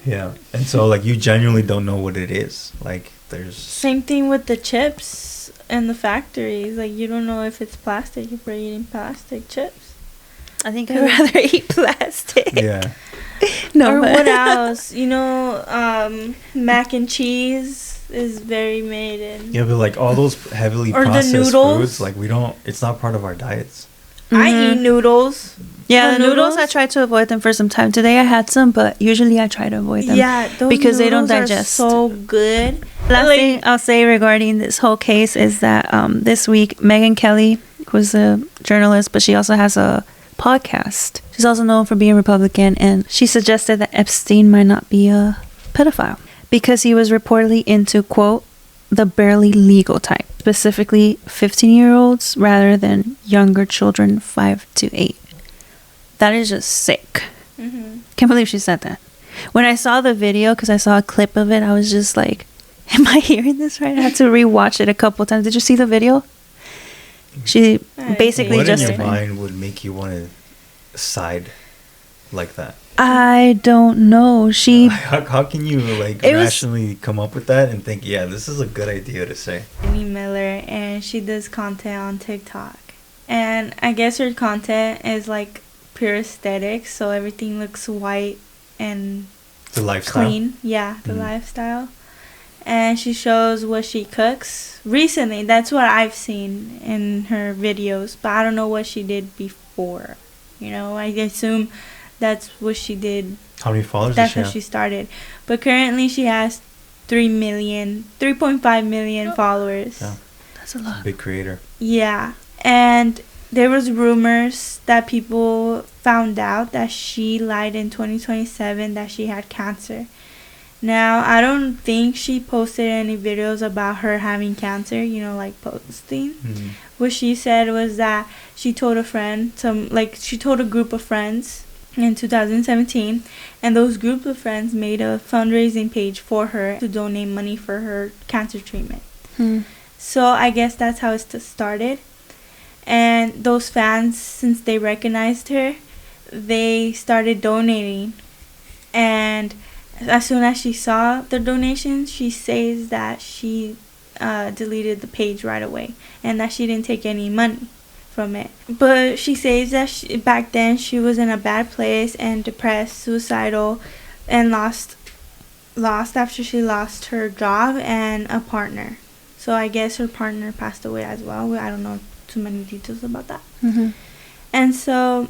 Yeah. And so, like, you genuinely don't know what it is. Like, there's Same thing with the chips and the factories. Like you don't know if it's plastic if we're eating plastic chips. I think I'd rather eat plastic. yeah. No, Or but- what else? You know, mac and cheese is very made in. Yeah, but like all those heavily Or the processed noodles. foods, like it's not part of our diets. I eat noodles. Yeah, The the noodles, I noodles? try to avoid them for some time. Today I had some, but usually I try to avoid them. Yeah, those because they don't noodles are digest. so good. Last Like- thing I'll say regarding this whole case is that this week Megyn Kelly was a journalist, but she also has a podcast. She's also known for being Republican, and she suggested that Epstein might not be a pedophile because he was reportedly into, quote, the barely legal type, specifically 15-year-olds rather than younger children 5 to 8. That is just sick. Can't believe she said that. When I saw the video, because I saw a clip of it, I was just like, am I hearing this right? I had to rewatch it a couple times. Did you see the video? She basically What in just... your mind would make you want to side like that? I don't know. She... How can you like It was- rationally come up with that and think, yeah, this is a good idea to say? Amy Miller, and she does content on TikTok. And I guess her content is like pure aesthetics, so everything looks white and The lifestyle. clean. Yeah, the lifestyle. And she shows what she cooks recently. That's what I've seen in her videos, but I don't know what she did before. You know, I assume that's what she did. How many followers That's does she how have? she started. But currently she has 3.5 million followers. Yeah. That's a lot. Big creator. Yeah. And there was rumors that people found out that she lied in 2027 that she had cancer. Now, I don't think she posted any videos about her having cancer, you know, like posting. What she said was that she told a friend, she told a group of friends in 2017, and those group of friends made a fundraising page for her to donate money for her cancer treatment. So I guess that's how it started. And those fans, since they recognized her, they started donating. And as soon as she saw the donations, she says that she deleted the page right away, and that she didn't take any money from it. But she says that back then she was in a bad place and depressed, suicidal, and lost after she lost her job and a partner. So I guess her partner passed away as well. I don't know too many details about that. Mm-hmm. And so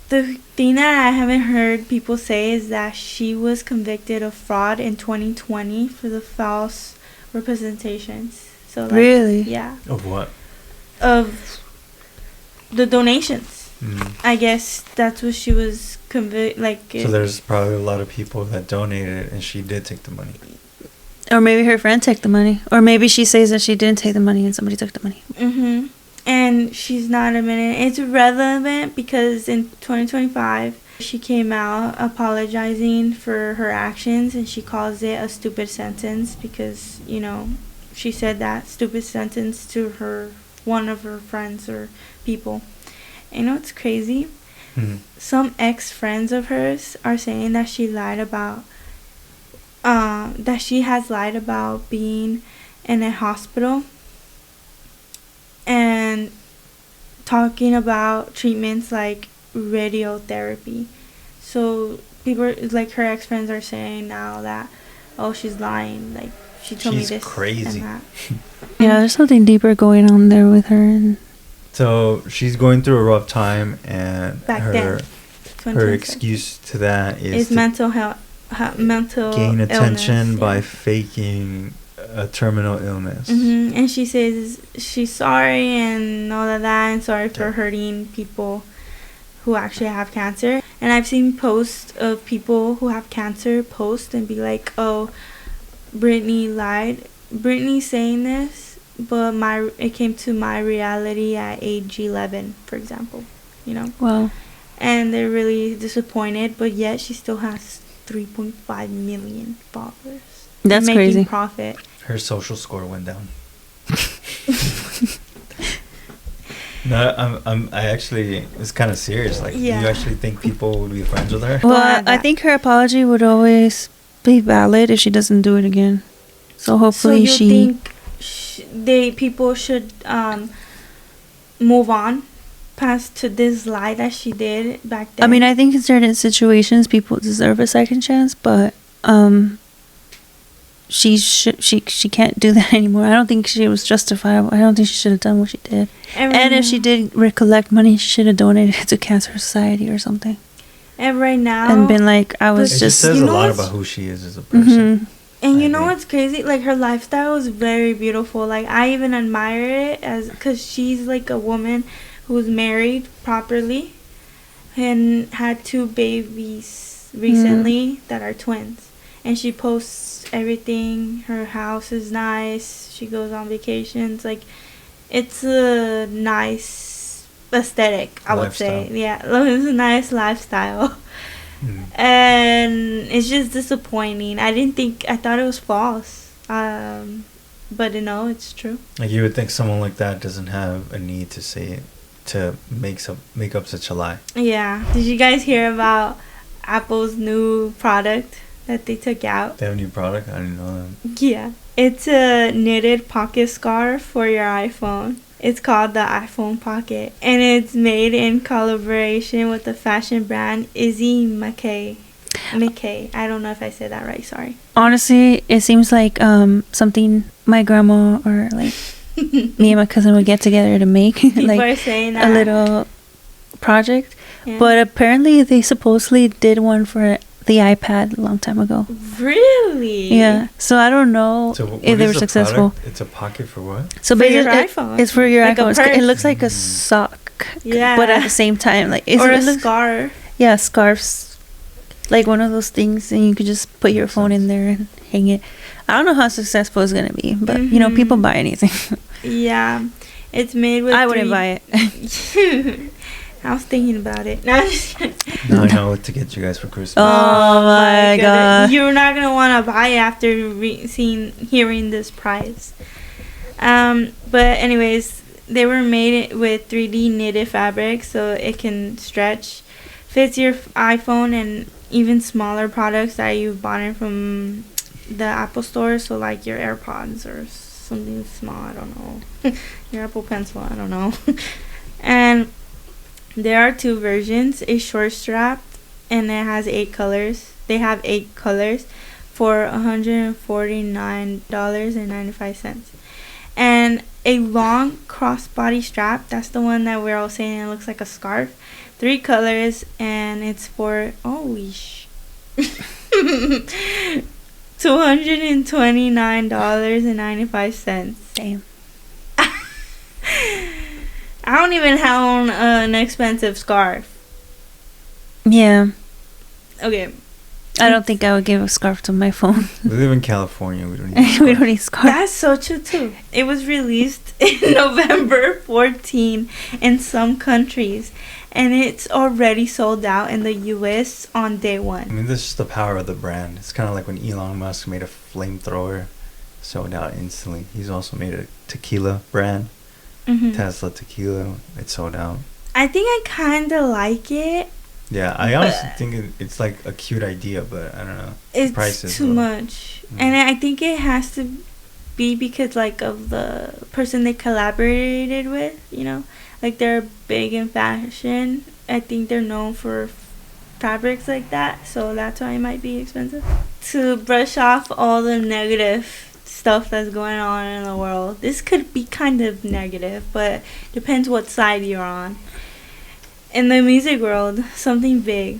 the thing that I haven't heard people say is that she was convicted of fraud in 2020 for the false representations. So like, really? Yeah. Of what? Of the donations. Mm. I guess that's what she was convicted. So there's probably a lot of people that donated, and she did take the money. Or maybe her friend took the money. Or maybe she says that she didn't take the money and somebody took the money. Mm-hmm. And she's not admitting. It's relevant because in 2025, she came out apologizing for her actions, and she calls it a stupid sentence because, you know, she said that stupid sentence to one of her friends or people. And you know what's crazy? Mm-hmm. Some ex-friends of hers are saying that she lied about, that she has lied about being in a hospital and talking about treatments like radiotherapy. So people like her ex-friends are saying now that, oh, she's lying, like she told me this crazy. and that. Yeah, there's something deeper going on there with her. And so she's going through a rough time, and Back her then, excuse to that is mental health, mental gain attention illness, by faking a terminal illness. Mm-hmm. And she says she's sorry and all of that, and sorry for hurting people who actually have cancer. And I've seen posts of people who have cancer post and be like, oh, Brittany lied. Brittany's saying this, but it came to my reality at age 11, for example, you know. wow. And they're really disappointed, but yet she still has 3.5 million followers. That's making crazy. Profit. Her social score went down. No, I actually, it's kind of serious. Like, Yeah. you actually think people would be friends with her? Well, I think her apology would always be valid if she doesn't do it again. So hopefully so you think people should move on past to this lie that she did back then? I mean, I think in certain situations people deserve a second chance, but she can't do that anymore. I don't think she was justifiable. I don't think she should have done what she did. And if she did recollect money, she should have donated it to Cancer Society or something. And right now, and been like, I was it just. says a lot about who she is as a person. Mm-hmm. And you know what's crazy? Like, her lifestyle is very beautiful. Like, I even admire it because she's like a woman who's married properly and had 2 babies recently that are twins. And she posts everything. Her house is nice. She goes on vacations. Like, it's a nice aesthetic, I would say. Yeah, it's a nice lifestyle. And it's just disappointing. I thought it was false. But no, it's true. Like, you would think someone like that doesn't have a need to say it, to make up such a lie. Yeah. Did you guys hear about Apple's new product that they took out? They have a new product? I didn't know that. Yeah. It's a knitted pocket scarf for your iPhone. It's called the iPhone Pocket, and it's made in collaboration with the fashion brand Izzy McKay. I don't know if I said that right. Sorry. Honestly, it seems like something my grandma or like me and my cousin would get together to make like a little project. Yeah. But apparently, they supposedly did one for the iPad a long time ago. Really? Yeah. So I don't know if they were successful. Product? It's a pocket for what? So for your iPhone. It's for your iPhone. It looks like a sock. Yeah. But at the same time, like or a scarf. Yeah, scarves. Like one of those things, and you could just put your phone in there and hang it. I don't know how successful it's gonna be, but you know, people buy anything. Yeah, it's made with. I wouldn't buy it. I was thinking about it. Now I know what to get you guys for Christmas. Oh my god! You're not gonna want to buy it after hearing this price. But anyways, they were made with 3D knitted fabric, so it can stretch, fits your iPhone, and even smaller products that you've bought from the Apple Store, so like your AirPods or something small, I don't know. Your Apple Pencil, I don't know. And there are two versions, a short strap, and it has 8 colors. They have 8 colors for $149.95. And a long crossbody strap, that's the one that we're all saying it looks like a scarf. 3 colors, and it's for $229.95. Damn. I don't even own an expensive scarf. Yeah. Okay. I don't think I would give a scarf to my phone. We live in California. We don't need We don't need scarf. That's so true too. It was released in November 14 in some countries, and it's already sold out in the US on day I 1. mean, this is the power of the brand. It's kind of like when Elon Musk made a flamethrower, sold out instantly. He's also made a tequila brand, Tesla tequila. It sold out. I think I kind of like it. Yeah, I honestly think it's like a cute idea, but I don't know. It's prices too much. And I think it has to be because like of the person they collaborated with, you know, like they're big in fashion. I think they're known for fabrics like that, so that's why it might be expensive. To brush off all the negative stuff that's going on in the world, this could be kind of negative, but depends what side you're on. In the music world, something big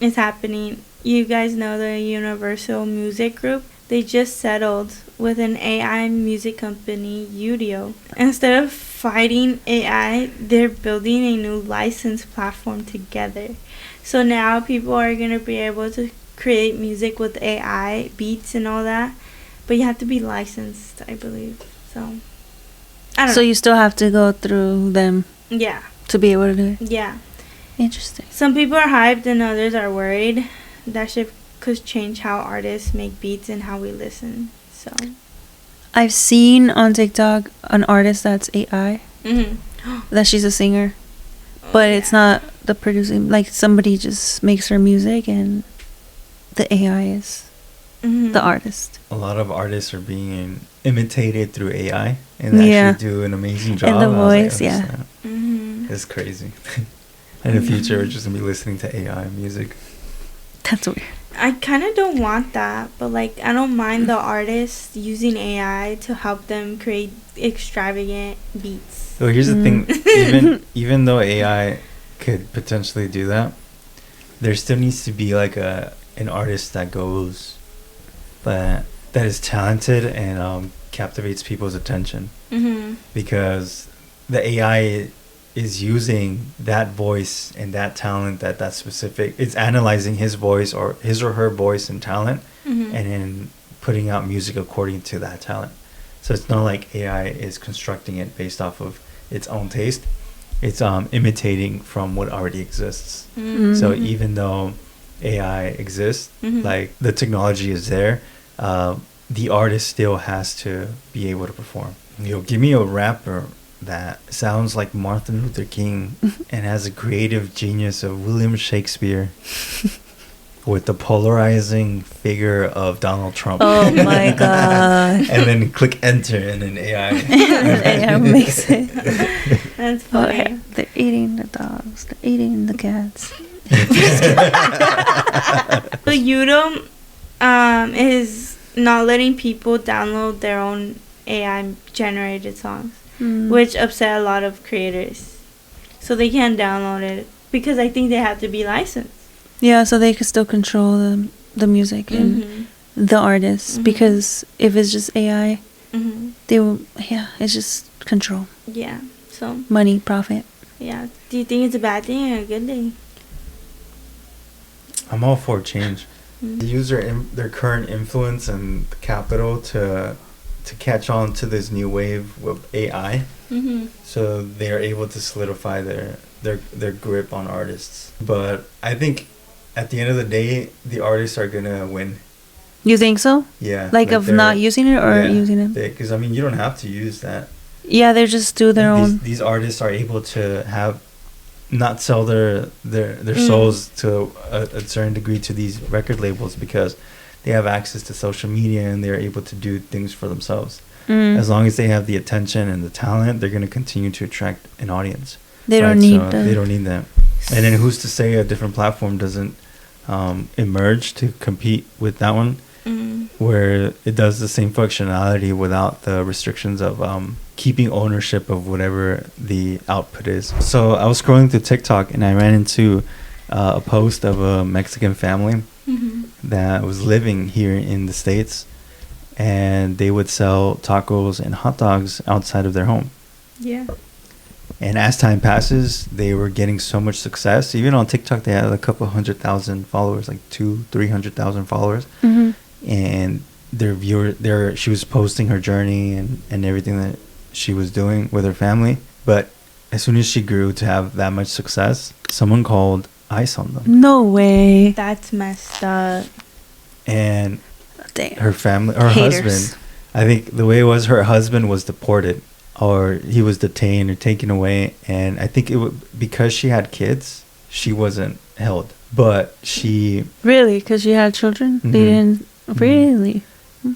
is happening. You guys know the Universal Music Group? They just settled with an AI music company, Udio. Instead of fighting AI, they're building a new license platform together. So now people are going to be able to create music with AI, beats and all that. But you have to be licensed, I believe. So, I don't know. So you still have to go through them Yeah. to be able to do it. Yeah. Interesting. Some people are hyped and others are worried. That shit could change how artists make beats and how we listen. So I've seen on TikTok an artist that's AI, that she's a singer, but it's not the producing. Like somebody just makes her music and the AI is the artist. A lot of artists are being imitated through AI, and they actually do an amazing job. And the voice, It's crazy. In the future, we're just going to be listening to AI music. That's weird. I kind of don't want that, but like I don't mind the artists using AI to help them create extravagant beats. So here's the thing, even though AI could potentially do that, there still needs to be like an artist that is talented and captivates people's attention, because the AI is using that voice and that talent, that specific, it's analyzing his voice or his or her voice and talent, and then putting out music according to that talent. So it's not like AI is constructing it based off of its own taste. It's imitating from what already exists. So even though AI exists, like the technology is there, the artist still has to be able to perform. Give me a rapper that sounds like Martin Luther King and has a creative genius of William Shakespeare with the polarizing figure of Donald Trump. Oh my god. And then click enter and then AI. AI makes it. That's funny. They're eating the dogs. They're eating the cats. So Udio is not letting people download their own AI generated songs, which upset a lot of creators. So they can't download it because I think they have to be licensed. Yeah, so they can still control the music and the artists, because if it's just AI, they will, it's just control. Yeah, so money, profit. Yeah. Do you think it's a bad thing or a good thing? I'm all for change. They use their current influence and capital to catch on to this new wave of AI. So they are able to solidify their grip on artists. But I think at the end of the day, the artists are gonna win. You think so? Yeah. Like of not using it or using it? Because I mean, you don't have to use that. Yeah, they just do their own. These artists are able to not sell their souls to a certain degree to these record labels, because they have access to social media and they're able to do things for themselves. As long as they have the attention and the talent, they're going to continue to attract an audience. They don't need that. They don't need that. And then who's to say a different platform doesn't emerge to compete with that one, where it does the same functionality without the restrictions of keeping ownership of whatever the output is. So I was scrolling through TikTok and I ran into a post of a Mexican family that was living here in the States, and they would sell tacos and hot dogs outside of their home. Yeah. And as time passes, they were getting so much success. Even on TikTok, they had a couple 100,000 followers, like 200,000-300,000 followers. And she was posting her journey and everything that she was doing with her family. But as soon as she grew to have that much success, someone called ICE on them. No way. That's messed up. And damn. Her husband, I think the way it was, her husband was deported, or he was detained or taken away. And I think because she had kids, she wasn't held. But she... Really? Because she had children? They didn't... Really?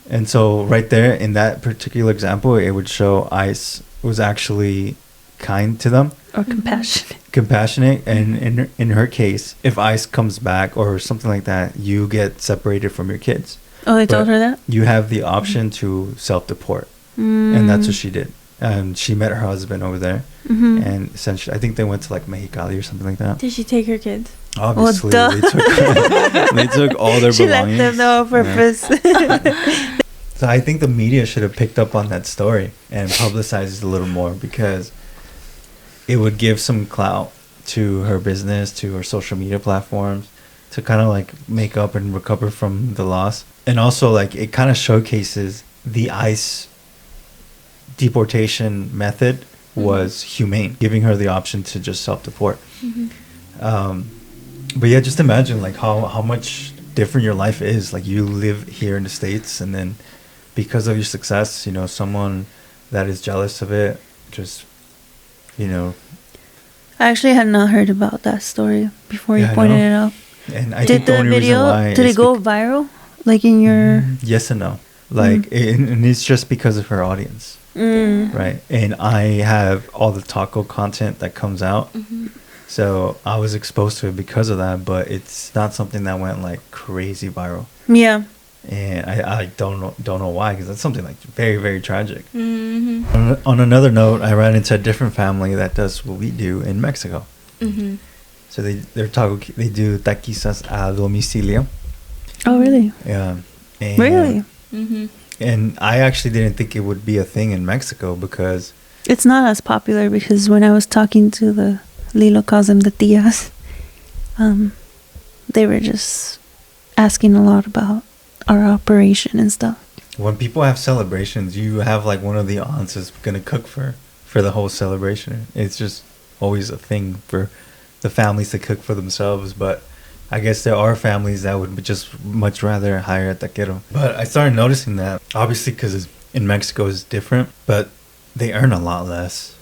And so right there in that particular example, it would show ICE was actually kind to them. Or compassionate. Compassionate. And in her case, if ICE comes back or something like that, you get separated from your kids. Oh, they told her that? You have the option to self-deport. And that's what she did. And she met her husband over there. And essentially, I think they went to like Mexicali or something like that. Did she take her kids? Obviously, they took all their belongings. She left them there on purpose. Yeah. So I think the media should have picked up on that story and publicized it a little more, because it would give some clout to her business, to her social media platforms, to kind of like make up and recover from the loss. And also, like, it kind of showcases the ICE deportation method was humane, giving her the option to just self-deport. But yeah, just imagine like how much different your life is. Like, you live here in the States, and then because of your success, you know, someone that is jealous of it, just, you know. I actually had not heard about that story before you pointed it out. And I think the only reason why... Did it go viral? Like in your... Yes and no. Like, and it's just because of her audience. Right? And I have all the taco content that comes out. So I was exposed to it because of that, but it's not something that went like crazy viral. Yeah. And I don't know why, because that's something like very, very tragic. On another note, I ran into a different family that does what we do in Mexico. So they do taquizas a domicilio. Oh, really? Yeah. And, really? And I actually didn't think it would be a thing in Mexico, because it's not as popular, because when I was talking to the Lilo calls them the tias, they were just asking a lot about our operation and stuff. When people have celebrations, you have like one of the aunts is gonna cook for the whole celebration. It's just always a thing for the families to cook for themselves. But I guess there are families that would just much rather hire a taquero. But I started noticing that, obviously, because in Mexico is different, but they earn a lot less.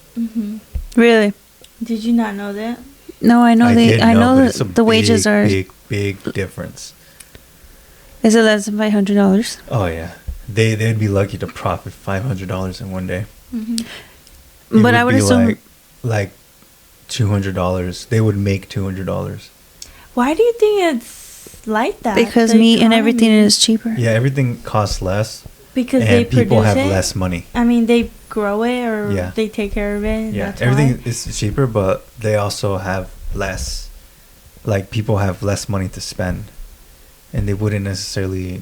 Really? Did you not know that? No, I know I know the wages are big difference. Is it less than $500? Oh yeah, they'd be lucky to profit $500 in one day. But I would assume like $200. They would make $200. Why do you think it's like that? Because meat and everything is cheaper. Yeah, everything costs less. Because and they people have produce it? less money. I mean, they grow it, or they take care of it. Yeah, that's everything why. is cheaper, but they also have less. Like, people have less money to spend, and they wouldn't necessarily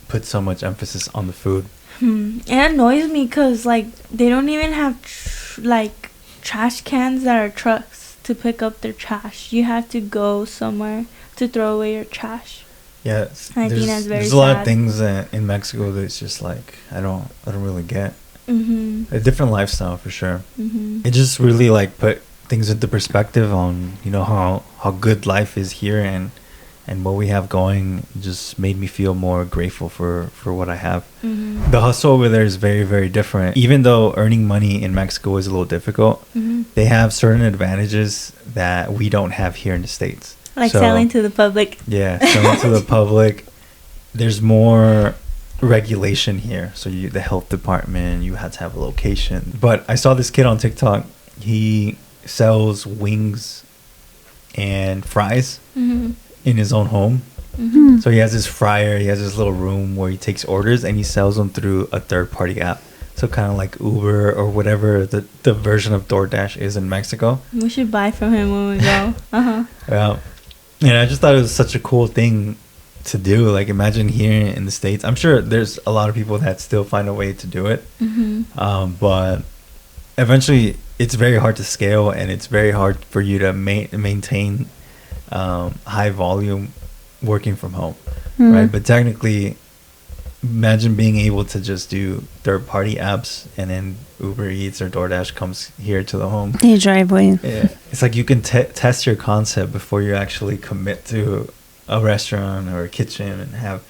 put so much emphasis on the food. It annoys me because, like, they don't even have trash cans that are trucks to pick up their trash. You have to go somewhere to throw away your trash. Yeah, I think that's very there's sad. a lot of things in Mexico that's just like I don't really get. A different lifestyle for sure. It just really like put things into perspective on, you know, how good life is here and what we have going. Just made me feel more grateful for what I have. The hustle over there is very, very different. Even though earning money in Mexico is a little difficult, they have certain advantages that we don't have here in the States. Like selling to the public. Yeah, selling to the public. there's more regulation here. So the health department, you had to have a location. But I saw this kid on TikTok. He sells wings and fries in his own home. So he has his fryer, he has his little room where he takes orders, and he sells them through a third-party app. So kind of like Uber or whatever the version of DoorDash is in Mexico. We should buy from him when we go. Yeah. And I just thought it was such a cool thing to do. Like, imagine here in the States. I'm sure there's a lot of people that still find a way to do it. But eventually, it's very hard to scale, and it's very hard for you to maintain high volume working from home, right? But technically, imagine being able to just do third-party apps, and then Uber Eats or DoorDash comes here to the home. Your driveway. Yeah, it's like you can test your concept before you actually commit to a restaurant or a kitchen, and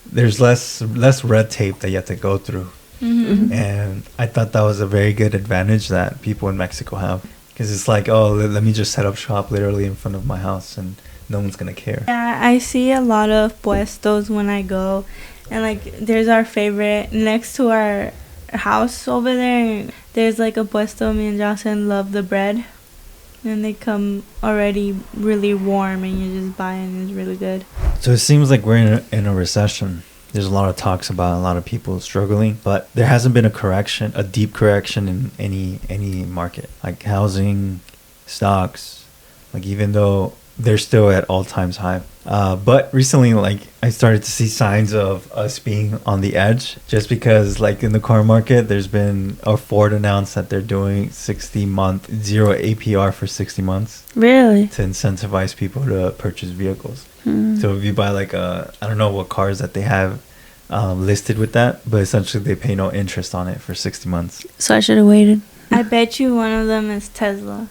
there's less red tape that you have to go through. And I thought that was a very good advantage that people in Mexico have, because it's like, oh, let me just set up shop literally in front of my house, and no one's gonna care. Yeah, I see a lot of puestos when I go, and like there's our favorite next to our house over there. There's like a puesto. Me and Jocelyn love the bread, and they come already really warm, and you just buy it, and it's really good. So it seems like we're in a recession. There's a lot of talks about a lot of people struggling, but there hasn't been a deep correction in any market, like housing, stocks, like even though they're still at all times high. But recently, like, I started to see signs of us being on the edge, just because, like, in the car market, Ford announced that they're doing 60-month zero APR for 60 months. Really? To incentivize people to purchase vehicles. So if you buy like I don't know what cars that they have listed with that, but essentially they pay no interest on it for 60 months. So I should have waited. I bet you one of them is Tesla.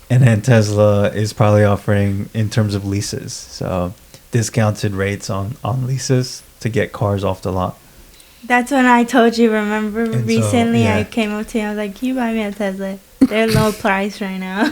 And then Tesla is probably offering, in terms of leases, so discounted rates on leases to get cars off the lot. That's when I told you, remember? And recently so, yeah. I came up to you, I was like, can you buy me a Tesla? They're low price right now.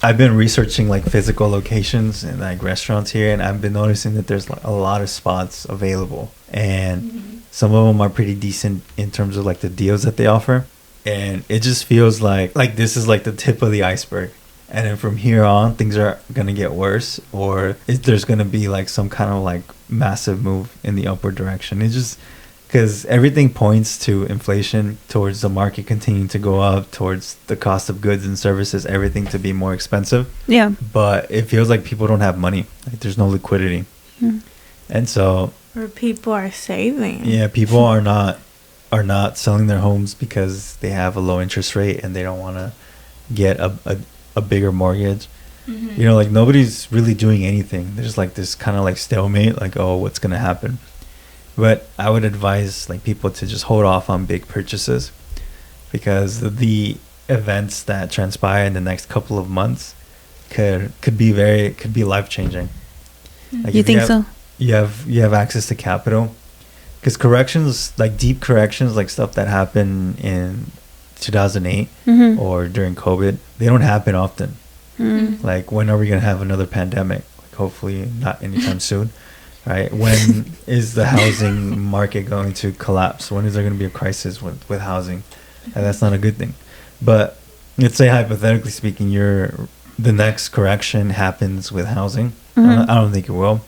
I've been researching like physical locations and like restaurants here, and I've been noticing that there's like a lot of spots available, and some of them are pretty decent in terms of like the deals that they offer. And it just feels like this is like the tip of the iceberg, and then from here on things are gonna get worse, or there's gonna be like some kind of like massive move in the upward direction. It's just because everything points to inflation, towards the market continuing to go up, towards the cost of goods and services, everything to be more expensive. Yeah. But it feels like people don't have money. Like, there's no liquidity. And so, or people are saving. Yeah, people are not selling their homes because they have a low interest rate and they don't want to get a bigger mortgage. You know, like, nobody's really doing anything. There's like this kind of like stalemate, like, oh, what's going to happen? But I would advise like people to just hold off on big purchases, because the events that transpire in the next couple of months could be life changing. Like, You think so? You have access to capital, because corrections, like deep corrections, like stuff that happened in 2008 or during COVID, they don't happen often. Like, when are we gonna have another pandemic? Like, hopefully not anytime soon. Right? When is the housing market going to collapse? When is there going to be a crisis with housing? And that's not a good thing. But let's say, hypothetically speaking, the next correction happens with housing. I don't think it will.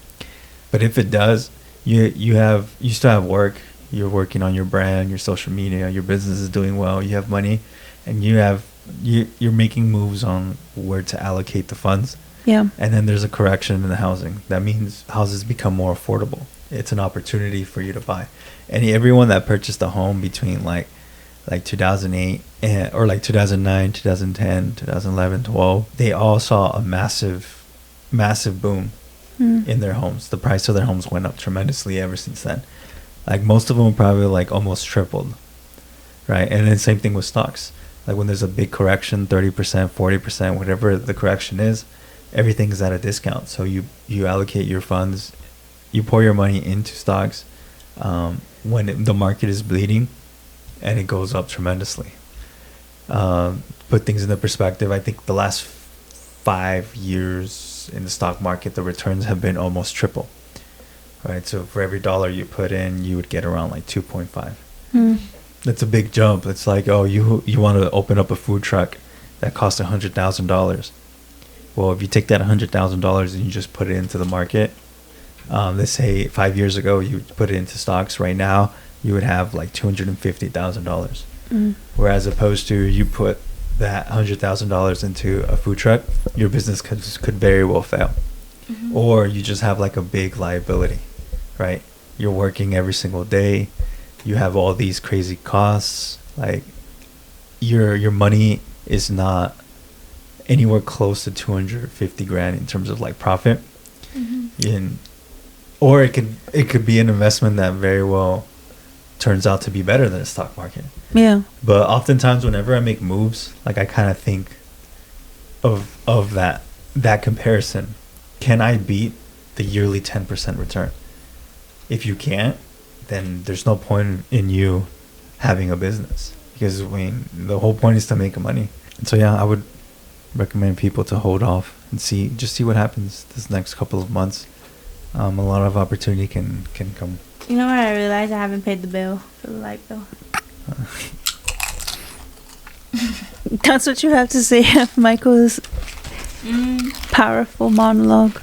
But if it does, you still have work. You're working on your brand, your social media, your business is doing well. You have money, and you're making moves on where to allocate the funds. Yeah. And then there's a correction in the housing. That means houses become more affordable. It's an opportunity for you to buy. And everyone that purchased a home between like 2008 or like 2009, 2010, 2011, 12, they all saw a massive boom in their homes. The price of their homes went up tremendously ever since then. Like, most of them probably like almost tripled, right? And then same thing with stocks. Like, when there's a big correction, 30%, 40%, whatever the correction is, everything is at a discount. So you allocate your funds, you pour your money into stocks when the market is bleeding, and it goes up tremendously. Put things into perspective, I think the last 5 years in the stock market, the returns have been almost triple. Right, so for every dollar you put in, you would get around like 2.5. That's a big jump. It's like, oh, you want to open up a food truck that costs $100,000. Well, if you take that $100,000 and you just put it into the market, let's say 5 years ago you put it into stocks. Right now, you would have like $250,000. Whereas opposed to you put that $100,000 into a food truck, your business could very well fail, or you just have like a big liability. Right, you're working every single day. You have all these crazy costs. Like your money is not anywhere close to 250 grand in terms of like profit. Or it could be an investment that very well turns out to be better than the stock market. Yeah. But oftentimes, whenever I make moves, like I kind of think of that comparison. Can I beat the yearly 10% return? If you can't, then there's no point in you having a business, because I mean the whole point is to make money. And so yeah, I would recommend people to hold off and see what happens this next couple of months. A lot of opportunity can come. You know what? I realized I haven't paid the bill for the light bill. That's what you have to say of Michael's powerful monologue.